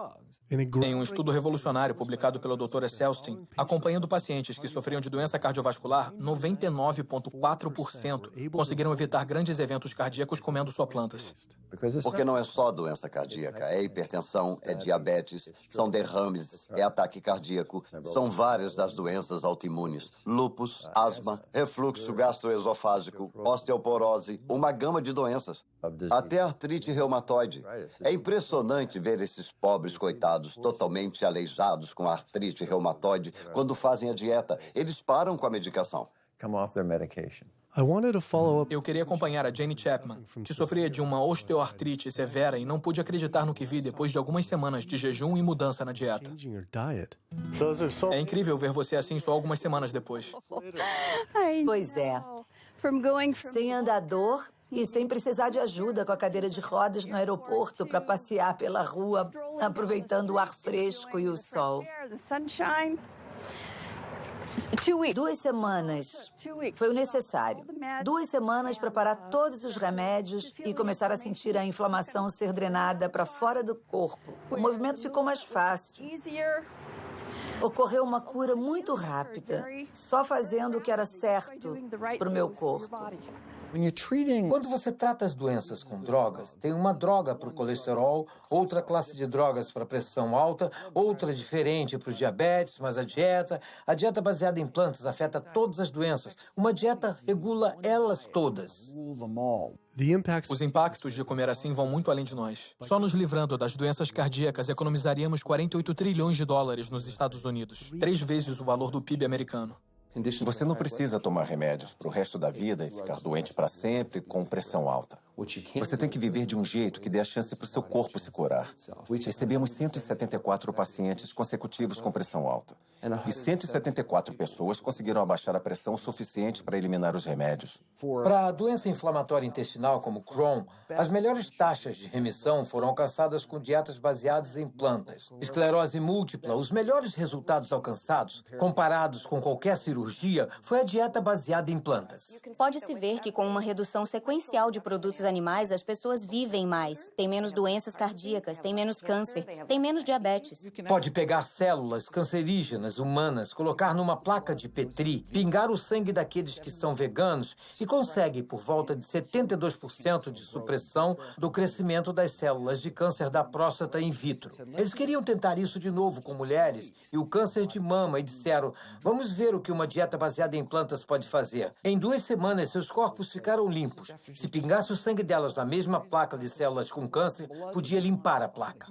Em um estudo revolucionário publicado pelo Dr. Esselstyn, acompanhando pacientes que sofriam de doenças doença cardiovascular, 99,4% conseguiram evitar grandes eventos cardíacos comendo só plantas. Porque não é só doença cardíaca, é hipertensão, é diabetes, são derrames, é ataque cardíaco, são várias das doenças autoimunes, lúpus, asma, refluxo gastroesofágico, osteoporose, uma gama de doenças, até artrite reumatoide. É impressionante ver esses pobres coitados totalmente aleijados com artrite reumatoide quando fazem a dieta. Eles param com a medicação. Eu queria acompanhar a Jane Chapman, que sofria de uma osteoartrite severa e não pude acreditar no que vi depois de algumas semanas de jejum e mudança na dieta. É incrível ver você assim só algumas semanas depois. Pois é. Sem andador e sem precisar de ajuda com a cadeira de rodas no aeroporto para passear pela rua, aproveitando o ar fresco e o sol. 2 semanas foi o necessário. 2 semanas para parar todos os remédios e começar a sentir a inflamação ser drenada para fora do corpo. O movimento ficou mais fácil. Ocorreu uma cura muito rápida, só fazendo o que era certo para o meu corpo. Quando você trata as doenças com drogas, tem uma droga para o colesterol, outra classe de drogas para a pressão alta, outra diferente para o diabetes, mas a dieta baseada em plantas afeta todas as doenças. Uma dieta regula elas todas. Os impactos de comer assim vão muito além de nós. Só nos livrando das doenças cardíacas economizaríamos 48 trilhões de dólares nos Estados Unidos, 3 vezes o valor do PIB americano. Você não precisa tomar remédios para o resto da vida e ficar doente para sempre com pressão alta. Você tem que viver de um jeito que dê a chance para o seu corpo se curar. Recebemos 174 pacientes consecutivos com pressão alta. E 174 pessoas conseguiram abaixar a pressão suficiente para eliminar os remédios. Para a doença inflamatória intestinal como Crohn, as melhores taxas de remissão foram alcançadas com dietas baseadas em plantas. Esclerose múltipla, os melhores resultados alcançados, comparados com qualquer cirurgia, foi a dieta baseada em plantas. Pode-se ver que com uma redução sequencial de produtos animais, as pessoas vivem mais, têm menos doenças cardíacas, têm menos câncer, têm menos diabetes. Pode pegar células cancerígenas humanas, colocar numa placa de Petri, pingar o sangue daqueles que são veganos e consegue por volta de 72% de supressão do crescimento das células de câncer da próstata in vitro. Eles queriam tentar isso de novo com mulheres e o câncer de mama e disseram, vamos ver o que uma dieta baseada em plantas pode fazer. Em 2 semanas, seus corpos ficaram limpos. Se pingasse o sangue delas na mesma placa de células com câncer, podia limpar a placa.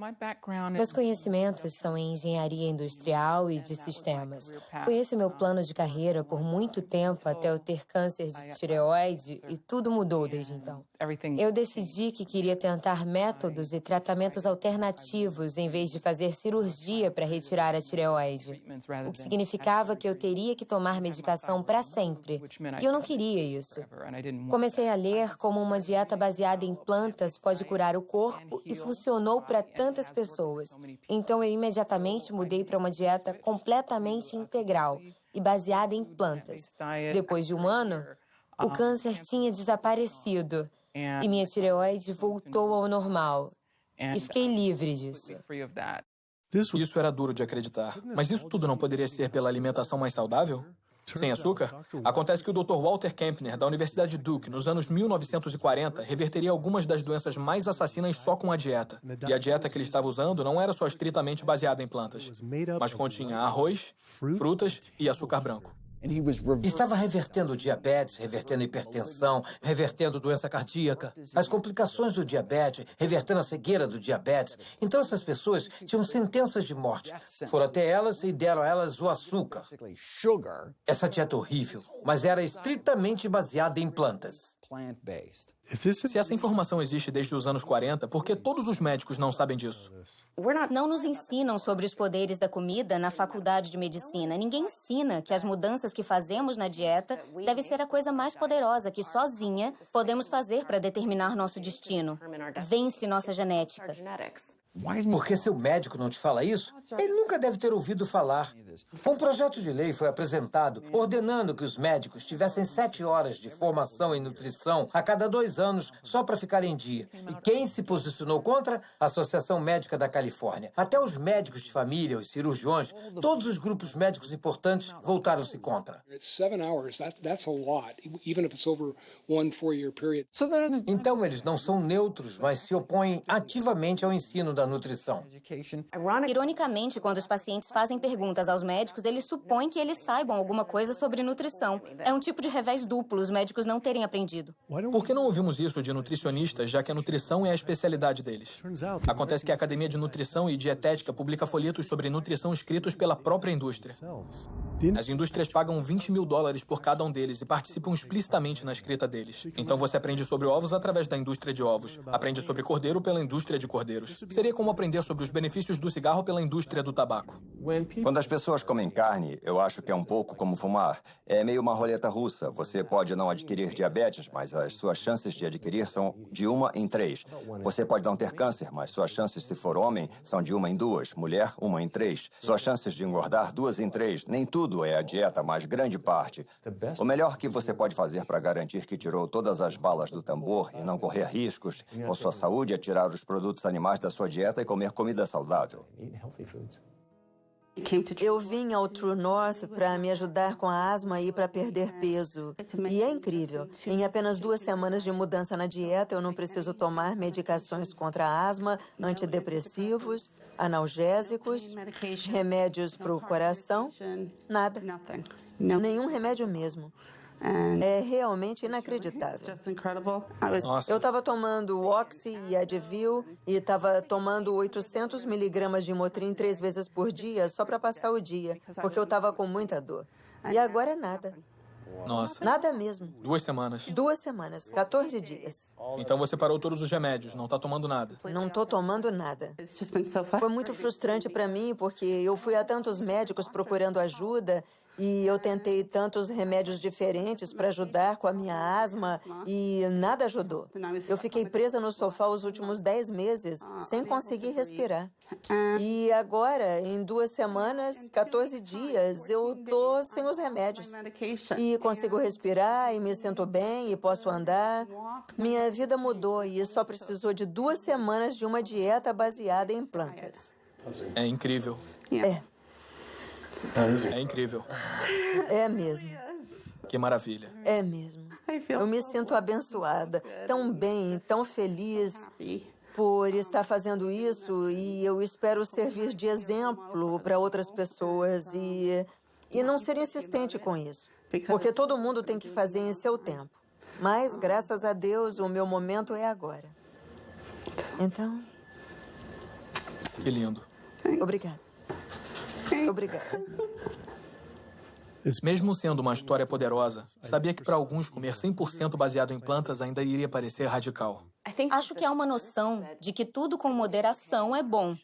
Meus conhecimentos são em engenharia industrial e de sistemas. Foi esse meu plano de carreira por muito tempo até eu ter câncer de tireoide e tudo mudou desde então. Eu decidi que queria tentar métodos e tratamentos alternativos em vez de fazer cirurgia para retirar a tireoide, o que significava que eu teria que tomar medicação para sempre. E eu não queria isso. Comecei a ler como uma dieta baseada em plantas pode curar o corpo e funcionou para tantas pessoas. Então eu imediatamente mudei para uma dieta completamente integral e baseada em plantas. Depois de 1 ano, o câncer tinha desaparecido e minha tireoide voltou ao normal. E fiquei livre disso. Isso era duro de acreditar. Mas isso tudo não poderia ser pela alimentação mais saudável? Sem açúcar? Acontece que o Dr. Walter Kempner, da Universidade de Duke, nos anos 1940, reverteria algumas das doenças mais assassinas só com a dieta. E a dieta que ele estava usando não era só estritamente baseada em plantas, mas continha arroz, frutas e açúcar branco. Estava revertendo diabetes, revertendo hipertensão, revertendo doença cardíaca, as complicações do diabetes, revertendo a cegueira do diabetes. Então essas pessoas tinham sentenças de morte. Foram até elas e deram a elas o açúcar. Essa dieta horrível, mas era estritamente baseada em plantas. Se essa informação existe desde os anos 40, por que todos os médicos não sabem disso? Não nos ensinam sobre os poderes da comida na faculdade de medicina. Ninguém ensina que as mudanças que fazemos na dieta deve ser a coisa mais poderosa que sozinha podemos fazer para determinar nosso destino. Vence nossa genética. Por que seu médico não te fala isso? Ele nunca deve ter ouvido falar. Um projeto de lei foi apresentado ordenando que os médicos tivessem 7 horas de formação em nutrição a cada 2 anos só para ficar em dia. E quem se posicionou contra? A Associação Médica da Califórnia. Até os médicos de família, os cirurgiões, todos os grupos médicos importantes voltaram-se contra. Então eles não são neutros, mas se opõem ativamente ao ensino da nutrição. Ironicamente, quando os pacientes fazem perguntas aos médicos, eles supõem que eles saibam alguma coisa sobre nutrição. É um tipo de revés duplo, os médicos não terem aprendido. Por que não ouvimos isso de nutricionistas, já que a nutrição é a especialidade deles? Acontece que a Academia de Nutrição e Dietética publica folhetos sobre nutrição escritos pela própria indústria. As indústrias pagam $20 mil por cada um deles e participam explicitamente na escrita deles. Então você aprende sobre ovos através da indústria de ovos. Aprende sobre cordeiro pela indústria de cordeiros. Seria como aprender sobre os benefícios do cigarro pela indústria do tabaco. Quando as pessoas comem carne, eu acho que é um pouco como fumar. É meio uma roleta russa. Você pode não adquirir diabetes, mas as suas chances de adquirir são de 1 em 3. Você pode não ter câncer, mas suas chances, se for homem, são de 1 em 2. Mulher, 1 em 3. Suas chances de engordar, 2 em 3. Nem tudo é a dieta, mas grande parte. O melhor que você pode fazer para garantir que tirou todas as balas do tambor e não correr riscos com sua saúde é tirar os produtos animais da sua dieta e comer comida saudável. Eu vim ao True North para me ajudar com a asma e para perder peso. E é incrível. Em apenas 2 semanas de mudança na dieta, eu não preciso tomar medicações contra a asma, antidepressivos, analgésicos, remédios para o coração, nada. Nenhum remédio mesmo. É realmente inacreditável. Nossa. Eu estava tomando Oxy e Advil e estava tomando 800 miligramas de Motrin 3 vezes por dia só para passar o dia, porque eu estava com muita dor. E agora é nada. Nossa. Nada mesmo. 2 semanas. 2 semanas, 14 dias. Então você parou todos os remédios, não tá tomando nada. Não tô tomando nada. Foi muito frustrante para mim, porque eu fui a tantos médicos procurando ajuda e eu tentei tantos remédios diferentes para ajudar com a minha asma e nada ajudou. Eu fiquei presa no sofá os últimos 10 meses, sem conseguir respirar. E agora, em 2 semanas, 14 dias, eu tô sem os remédios. E consigo respirar e me sinto bem e posso andar. Minha vida mudou e só precisou de 2 semanas de uma dieta baseada em plantas. É incrível. É. É incrível. É mesmo. Que maravilha. É mesmo. Eu me sinto abençoada, tão bem, tão feliz por estar fazendo isso e eu espero servir de exemplo para outras pessoas e não ser insistente com isso, porque todo mundo tem que fazer em seu tempo. Mas, graças a Deus, o meu momento é agora. Então... Que lindo. Obrigada. Obrigada. Mesmo sendo uma história poderosa, sabia que para alguns comer 100% baseado em plantas ainda iria parecer radical. Acho que há uma noção de que tudo com moderação é bom,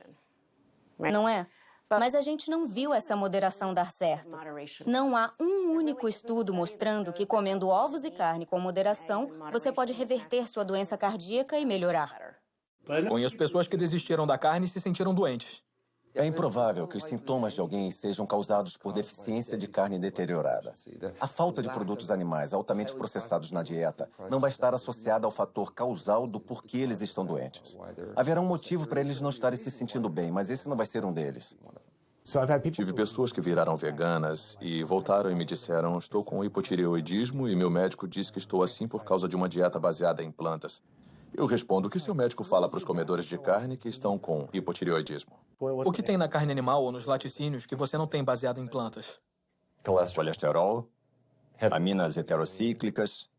não é? Mas a gente não viu essa moderação dar certo. Não há um único estudo mostrando que comendo ovos e carne com moderação, você pode reverter sua doença cardíaca e melhorar. Conheço pessoas que desistiram da carne e se sentiram doentes. É improvável que os sintomas de alguém sejam causados por deficiência de carne deteriorada. A falta de produtos animais altamente processados na dieta não vai estar associada ao fator causal do porquê eles estão doentes. Haverá um motivo para eles não estarem se sentindo bem, mas esse não vai ser um deles. Tive pessoas que viraram veganas e voltaram e me disseram: estou com hipotireoidismo e meu médico disse que estou assim por causa de uma dieta baseada em plantas. Eu respondo: o que seu médico fala para os comedores de carne que estão com hipotireoidismo? O que tem na carne animal ou nos laticínios que você não tem baseado em plantas? Colesterol, aminas heterocíclicas,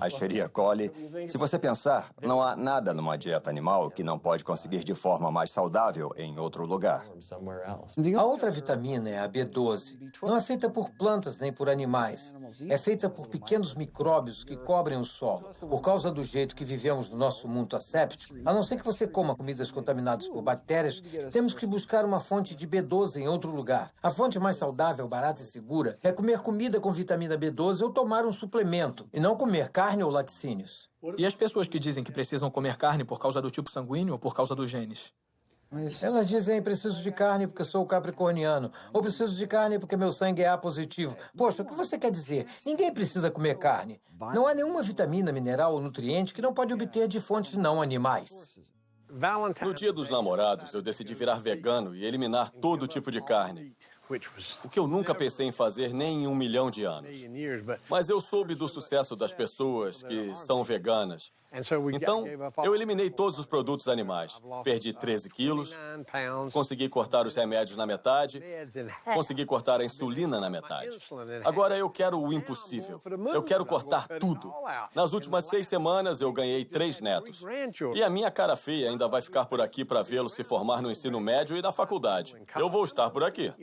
Escherichia coli. Se você pensar, não há nada numa dieta animal que não pode conseguir de forma mais saudável em outro lugar. A outra vitamina é a B12. Não é feita por plantas nem por animais. É feita por pequenos micróbios que cobrem o solo. Por causa do jeito que vivemos no nosso mundo asséptico, a não ser que você coma comidas contaminadas por bactérias, temos que buscar uma fonte de B12 em outro lugar. A fonte mais saudável, barata e segura é comer comida com vitamina B12 ou tomar um suplemento, e não comer carne ou laticínios. E as pessoas que dizem que precisam comer carne por causa do tipo sanguíneo ou por causa dos genes? Elas dizem, preciso de carne porque sou capricorniano. Ou preciso de carne porque meu sangue é A positivo. Poxa, o que você quer dizer? Ninguém precisa comer carne. Não há nenhuma vitamina, mineral ou nutriente que não pode obter de fontes não animais. No Dia dos Namorados, eu decidi virar vegano e eliminar todo tipo de carne. O que eu nunca pensei em fazer nem em 1 milhão de anos. Mas eu soube do sucesso das pessoas que são veganas. Então, eu eliminei todos os produtos animais. Perdi 13 quilos, consegui cortar os remédios na metade, consegui cortar a insulina na metade. Agora eu quero o impossível. Eu quero cortar tudo. Nas últimas 6 semanas, eu ganhei 3 netos. E a minha cara feia ainda vai ficar por aqui para vê-lo se formar no ensino médio e na faculdade. Eu vou estar por aqui.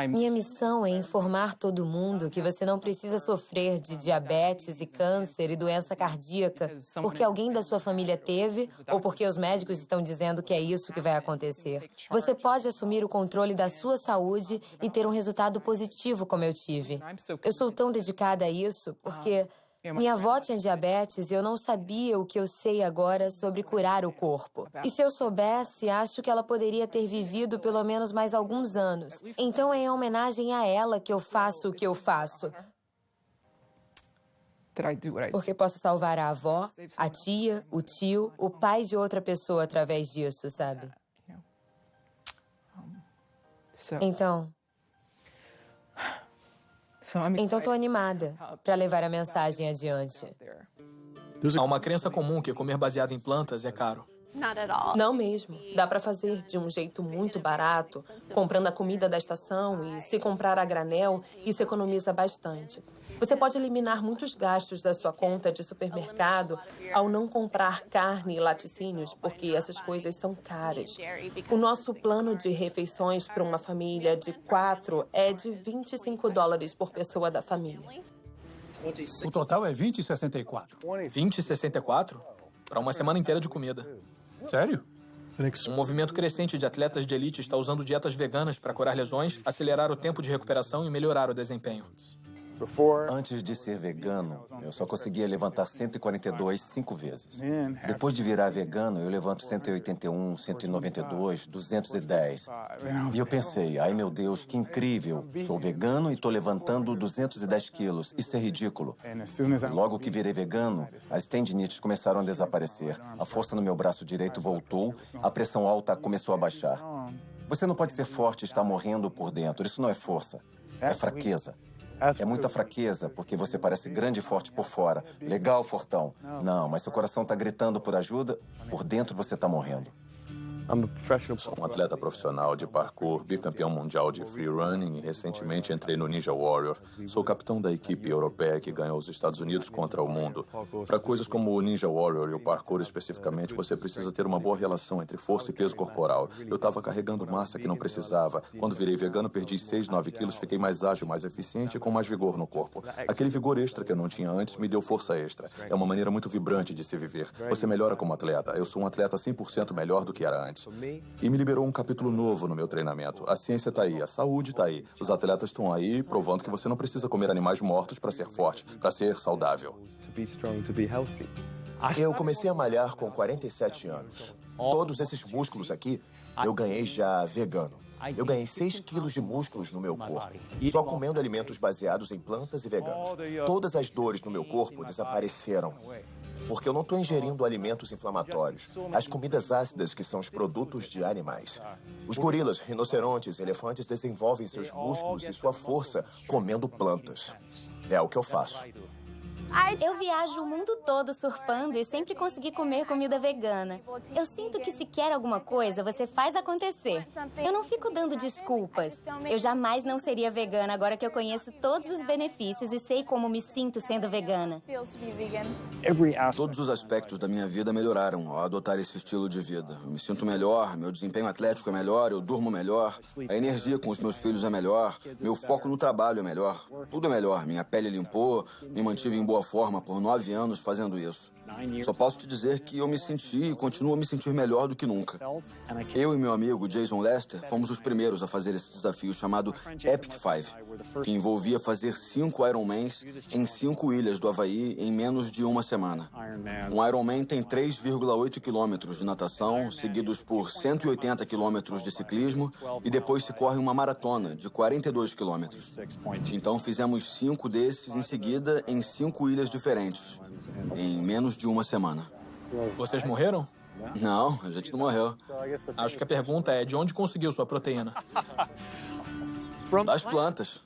Minha missão é informar todo mundo que você não precisa sofrer de diabetes e câncer e doença cardíaca porque alguém da sua família teve ou porque os médicos estão dizendo que é isso que vai acontecer. Você pode assumir o controle da sua saúde e ter um resultado positivo como eu tive. Eu sou tão dedicada a isso porque minha avó tinha diabetes e eu não sabia o que eu sei agora sobre curar o corpo. E se eu soubesse, acho que ela poderia ter vivido pelo menos mais alguns anos. Então é em homenagem a ela que eu faço o que eu faço. Porque posso salvar a avó, a tia, o tio, o pai de outra pessoa através disso, sabe? Então, estou animada para levar a mensagem adiante. Há uma crença comum que comer baseado em plantas é caro. Não mesmo. Dá para fazer de um jeito muito barato, comprando a comida da estação e se comprar a granel, isso economiza bastante. Você pode eliminar muitos gastos da sua conta de supermercado ao não comprar carne e laticínios, porque essas coisas são caras. O nosso plano de refeições para uma família de 4 é de $25 por pessoa da família. O total é 20,64. 20,64? Para uma semana inteira de comida. Sério? Um movimento crescente de atletas de elite está usando dietas veganas para curar lesões, acelerar o tempo de recuperação e melhorar o desempenho. Antes de ser vegano, eu só conseguia levantar 142 5 vezes. Depois de virar vegano, eu levanto 181, 192, 210. E eu pensei, ai meu Deus, que incrível. Sou vegano e estou levantando 210 quilos. Isso é ridículo. Logo que virei vegano, as tendinites começaram a desaparecer. A força no meu braço direito voltou, a pressão alta começou a baixar. Você não pode ser forte e estar morrendo por dentro. Isso não é força, é fraqueza. É muita fraqueza, porque você parece grande e forte por fora. Legal, fortão. Não, mas seu coração está gritando por ajuda, por dentro você está morrendo. Sou um atleta profissional de parkour, bicampeão mundial de free running e recentemente entrei no Ninja Warrior. Sou capitão da equipe europeia que ganhou os Estados Unidos contra o mundo. Para coisas como o Ninja Warrior e o parkour especificamente, você precisa ter uma boa relação entre força e peso corporal. Eu estava carregando massa que não precisava. Quando virei vegano, perdi 6, 9 quilos, fiquei mais ágil, mais eficiente e com mais vigor no corpo. Aquele vigor extra que eu não tinha antes me deu força extra. É uma maneira muito vibrante de se viver. Você melhora como atleta. Eu sou um atleta 100% melhor do que era antes. E me liberou um capítulo novo no meu treinamento. A ciência está aí, a saúde está aí. Os atletas estão aí provando que você não precisa comer animais mortos para ser forte, para ser saudável. Eu comecei a malhar com 47 anos. Todos esses músculos aqui, eu ganhei já vegano. Eu ganhei 6 quilos de músculos no meu corpo, só comendo alimentos baseados em plantas e veganos. Todas as dores no meu corpo desapareceram. Porque eu não estou ingerindo alimentos inflamatórios. As comidas ácidas, que são os produtos de animais. Os gorilas, rinocerontes, elefantes desenvolvem seus músculos e sua força comendo plantas. É o que eu faço. Eu viajo o mundo todo surfando e sempre consegui comer comida vegana. Eu sinto que se quer alguma coisa, você faz acontecer. Eu não fico dando desculpas. Eu jamais não seria vegana agora que eu conheço todos os benefícios e sei como me sinto sendo vegana. Todos os aspectos da minha vida melhoraram ao adotar esse estilo de vida. Eu me sinto melhor, meu desempenho atlético é melhor, eu durmo melhor, a energia com os meus filhos é melhor, meu foco no trabalho é melhor. Tudo é melhor. Minha pele limpou, me mantive em boa forma por 9 anos fazendo isso. Só posso te dizer que eu me senti e continuo a me sentir melhor do que nunca. Eu e meu amigo Jason Lester fomos os primeiros a fazer esse desafio chamado Epic 5, que envolvia fazer 5 Ironmans em 5 ilhas do Havaí em menos de uma semana. Um Ironman tem 3,8 quilômetros de natação, seguidos por 180 quilômetros de ciclismo, e depois se corre uma maratona de 42 quilômetros. Então fizemos 5 desses em seguida em 5 ilhas diferentes, em menos de uma semana. Vocês morreram? Não, a gente não morreu. Acho que a pergunta é de onde conseguiu sua proteína? Das plantas.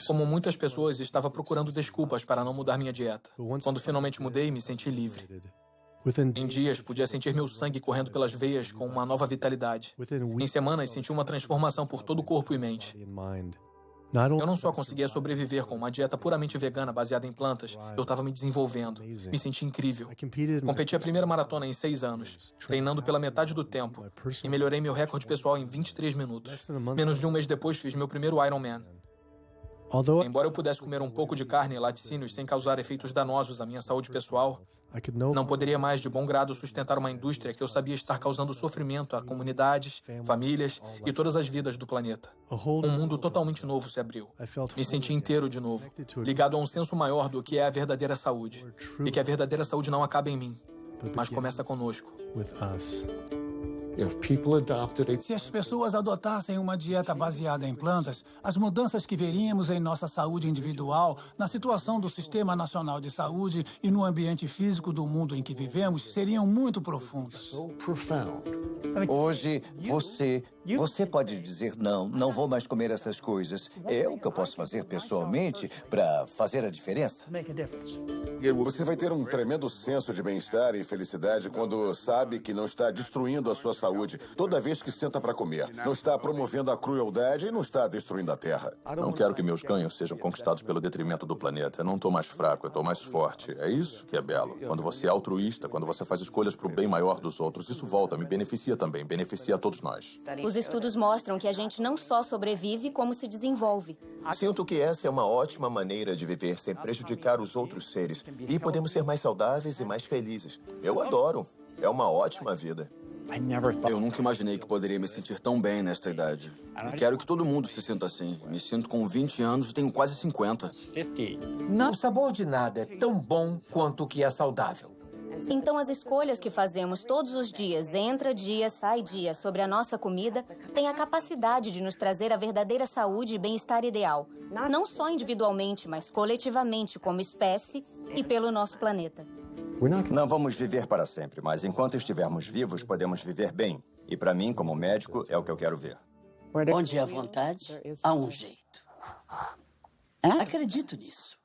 Como muitas pessoas, estava procurando desculpas para não mudar minha dieta. Quando finalmente mudei, me senti livre. Em dias, podia sentir meu sangue correndo pelas veias com uma nova vitalidade. Em semanas, senti uma transformação por todo o corpo e mente. Eu não só conseguia sobreviver com uma dieta puramente vegana baseada em plantas, eu estava me desenvolvendo. Me senti incrível. Competi a primeira maratona em 6 anos, treinando pela metade do tempo, e melhorei meu recorde pessoal em 23 minutos. Menos de um mês depois, fiz meu primeiro Ironman. Embora eu pudesse comer um pouco de carne e laticínios sem causar efeitos danosos à minha saúde pessoal, não poderia mais de bom grado sustentar uma indústria que eu sabia estar causando sofrimento a comunidades, famílias e todas as vidas do planeta. Um mundo totalmente novo se abriu. Me senti inteiro de novo, ligado a um senso maior do que é a verdadeira saúde. E que a verdadeira saúde não acaba em mim, mas começa conosco. Se as pessoas adotassem uma dieta baseada em plantas, as mudanças que veríamos em nossa saúde individual, na situação do Sistema Nacional de Saúde e no ambiente físico do mundo em que vivemos seriam muito profundas. Hoje, você pode dizer não vou mais comer essas coisas. É o que eu posso fazer pessoalmente para fazer a diferença. Você vai ter um tremendo senso de bem-estar e felicidade quando sabe que não está destruindo a sua saúde toda vez que senta para comer. Não está promovendo a crueldade e não está destruindo a terra. Não quero que meus ganhos sejam conquistados pelo detrimento do planeta. Eu não estou mais fraco, eu estou mais forte. É isso que é belo. Quando você é altruísta, quando você faz escolhas para o bem maior dos outros, isso volta, me beneficia também, beneficia a todos nós. Os estudos mostram que a gente não só sobrevive, como se desenvolve. Sinto que essa é uma ótima maneira de viver sem prejudicar os outros seres. E podemos ser mais saudáveis e mais felizes. Eu adoro. É uma ótima vida. Eu nunca imaginei que poderia me sentir tão bem nesta idade. E quero que todo mundo se sinta assim. Me sinto com 20 anos e tenho quase 50. O sabor de nada é tão bom quanto o que é saudável. Então, as escolhas que fazemos todos os dias, entra dia, sai dia, sobre a nossa comida, têm a capacidade de nos trazer a verdadeira saúde e bem-estar ideal. Não só individualmente, mas coletivamente, como espécie e pelo nosso planeta. Não vamos viver para sempre, mas enquanto estivermos vivos, podemos viver bem. E para mim, como médico, é o que eu quero ver. Onde há vontade, há um jeito. Acredito nisso.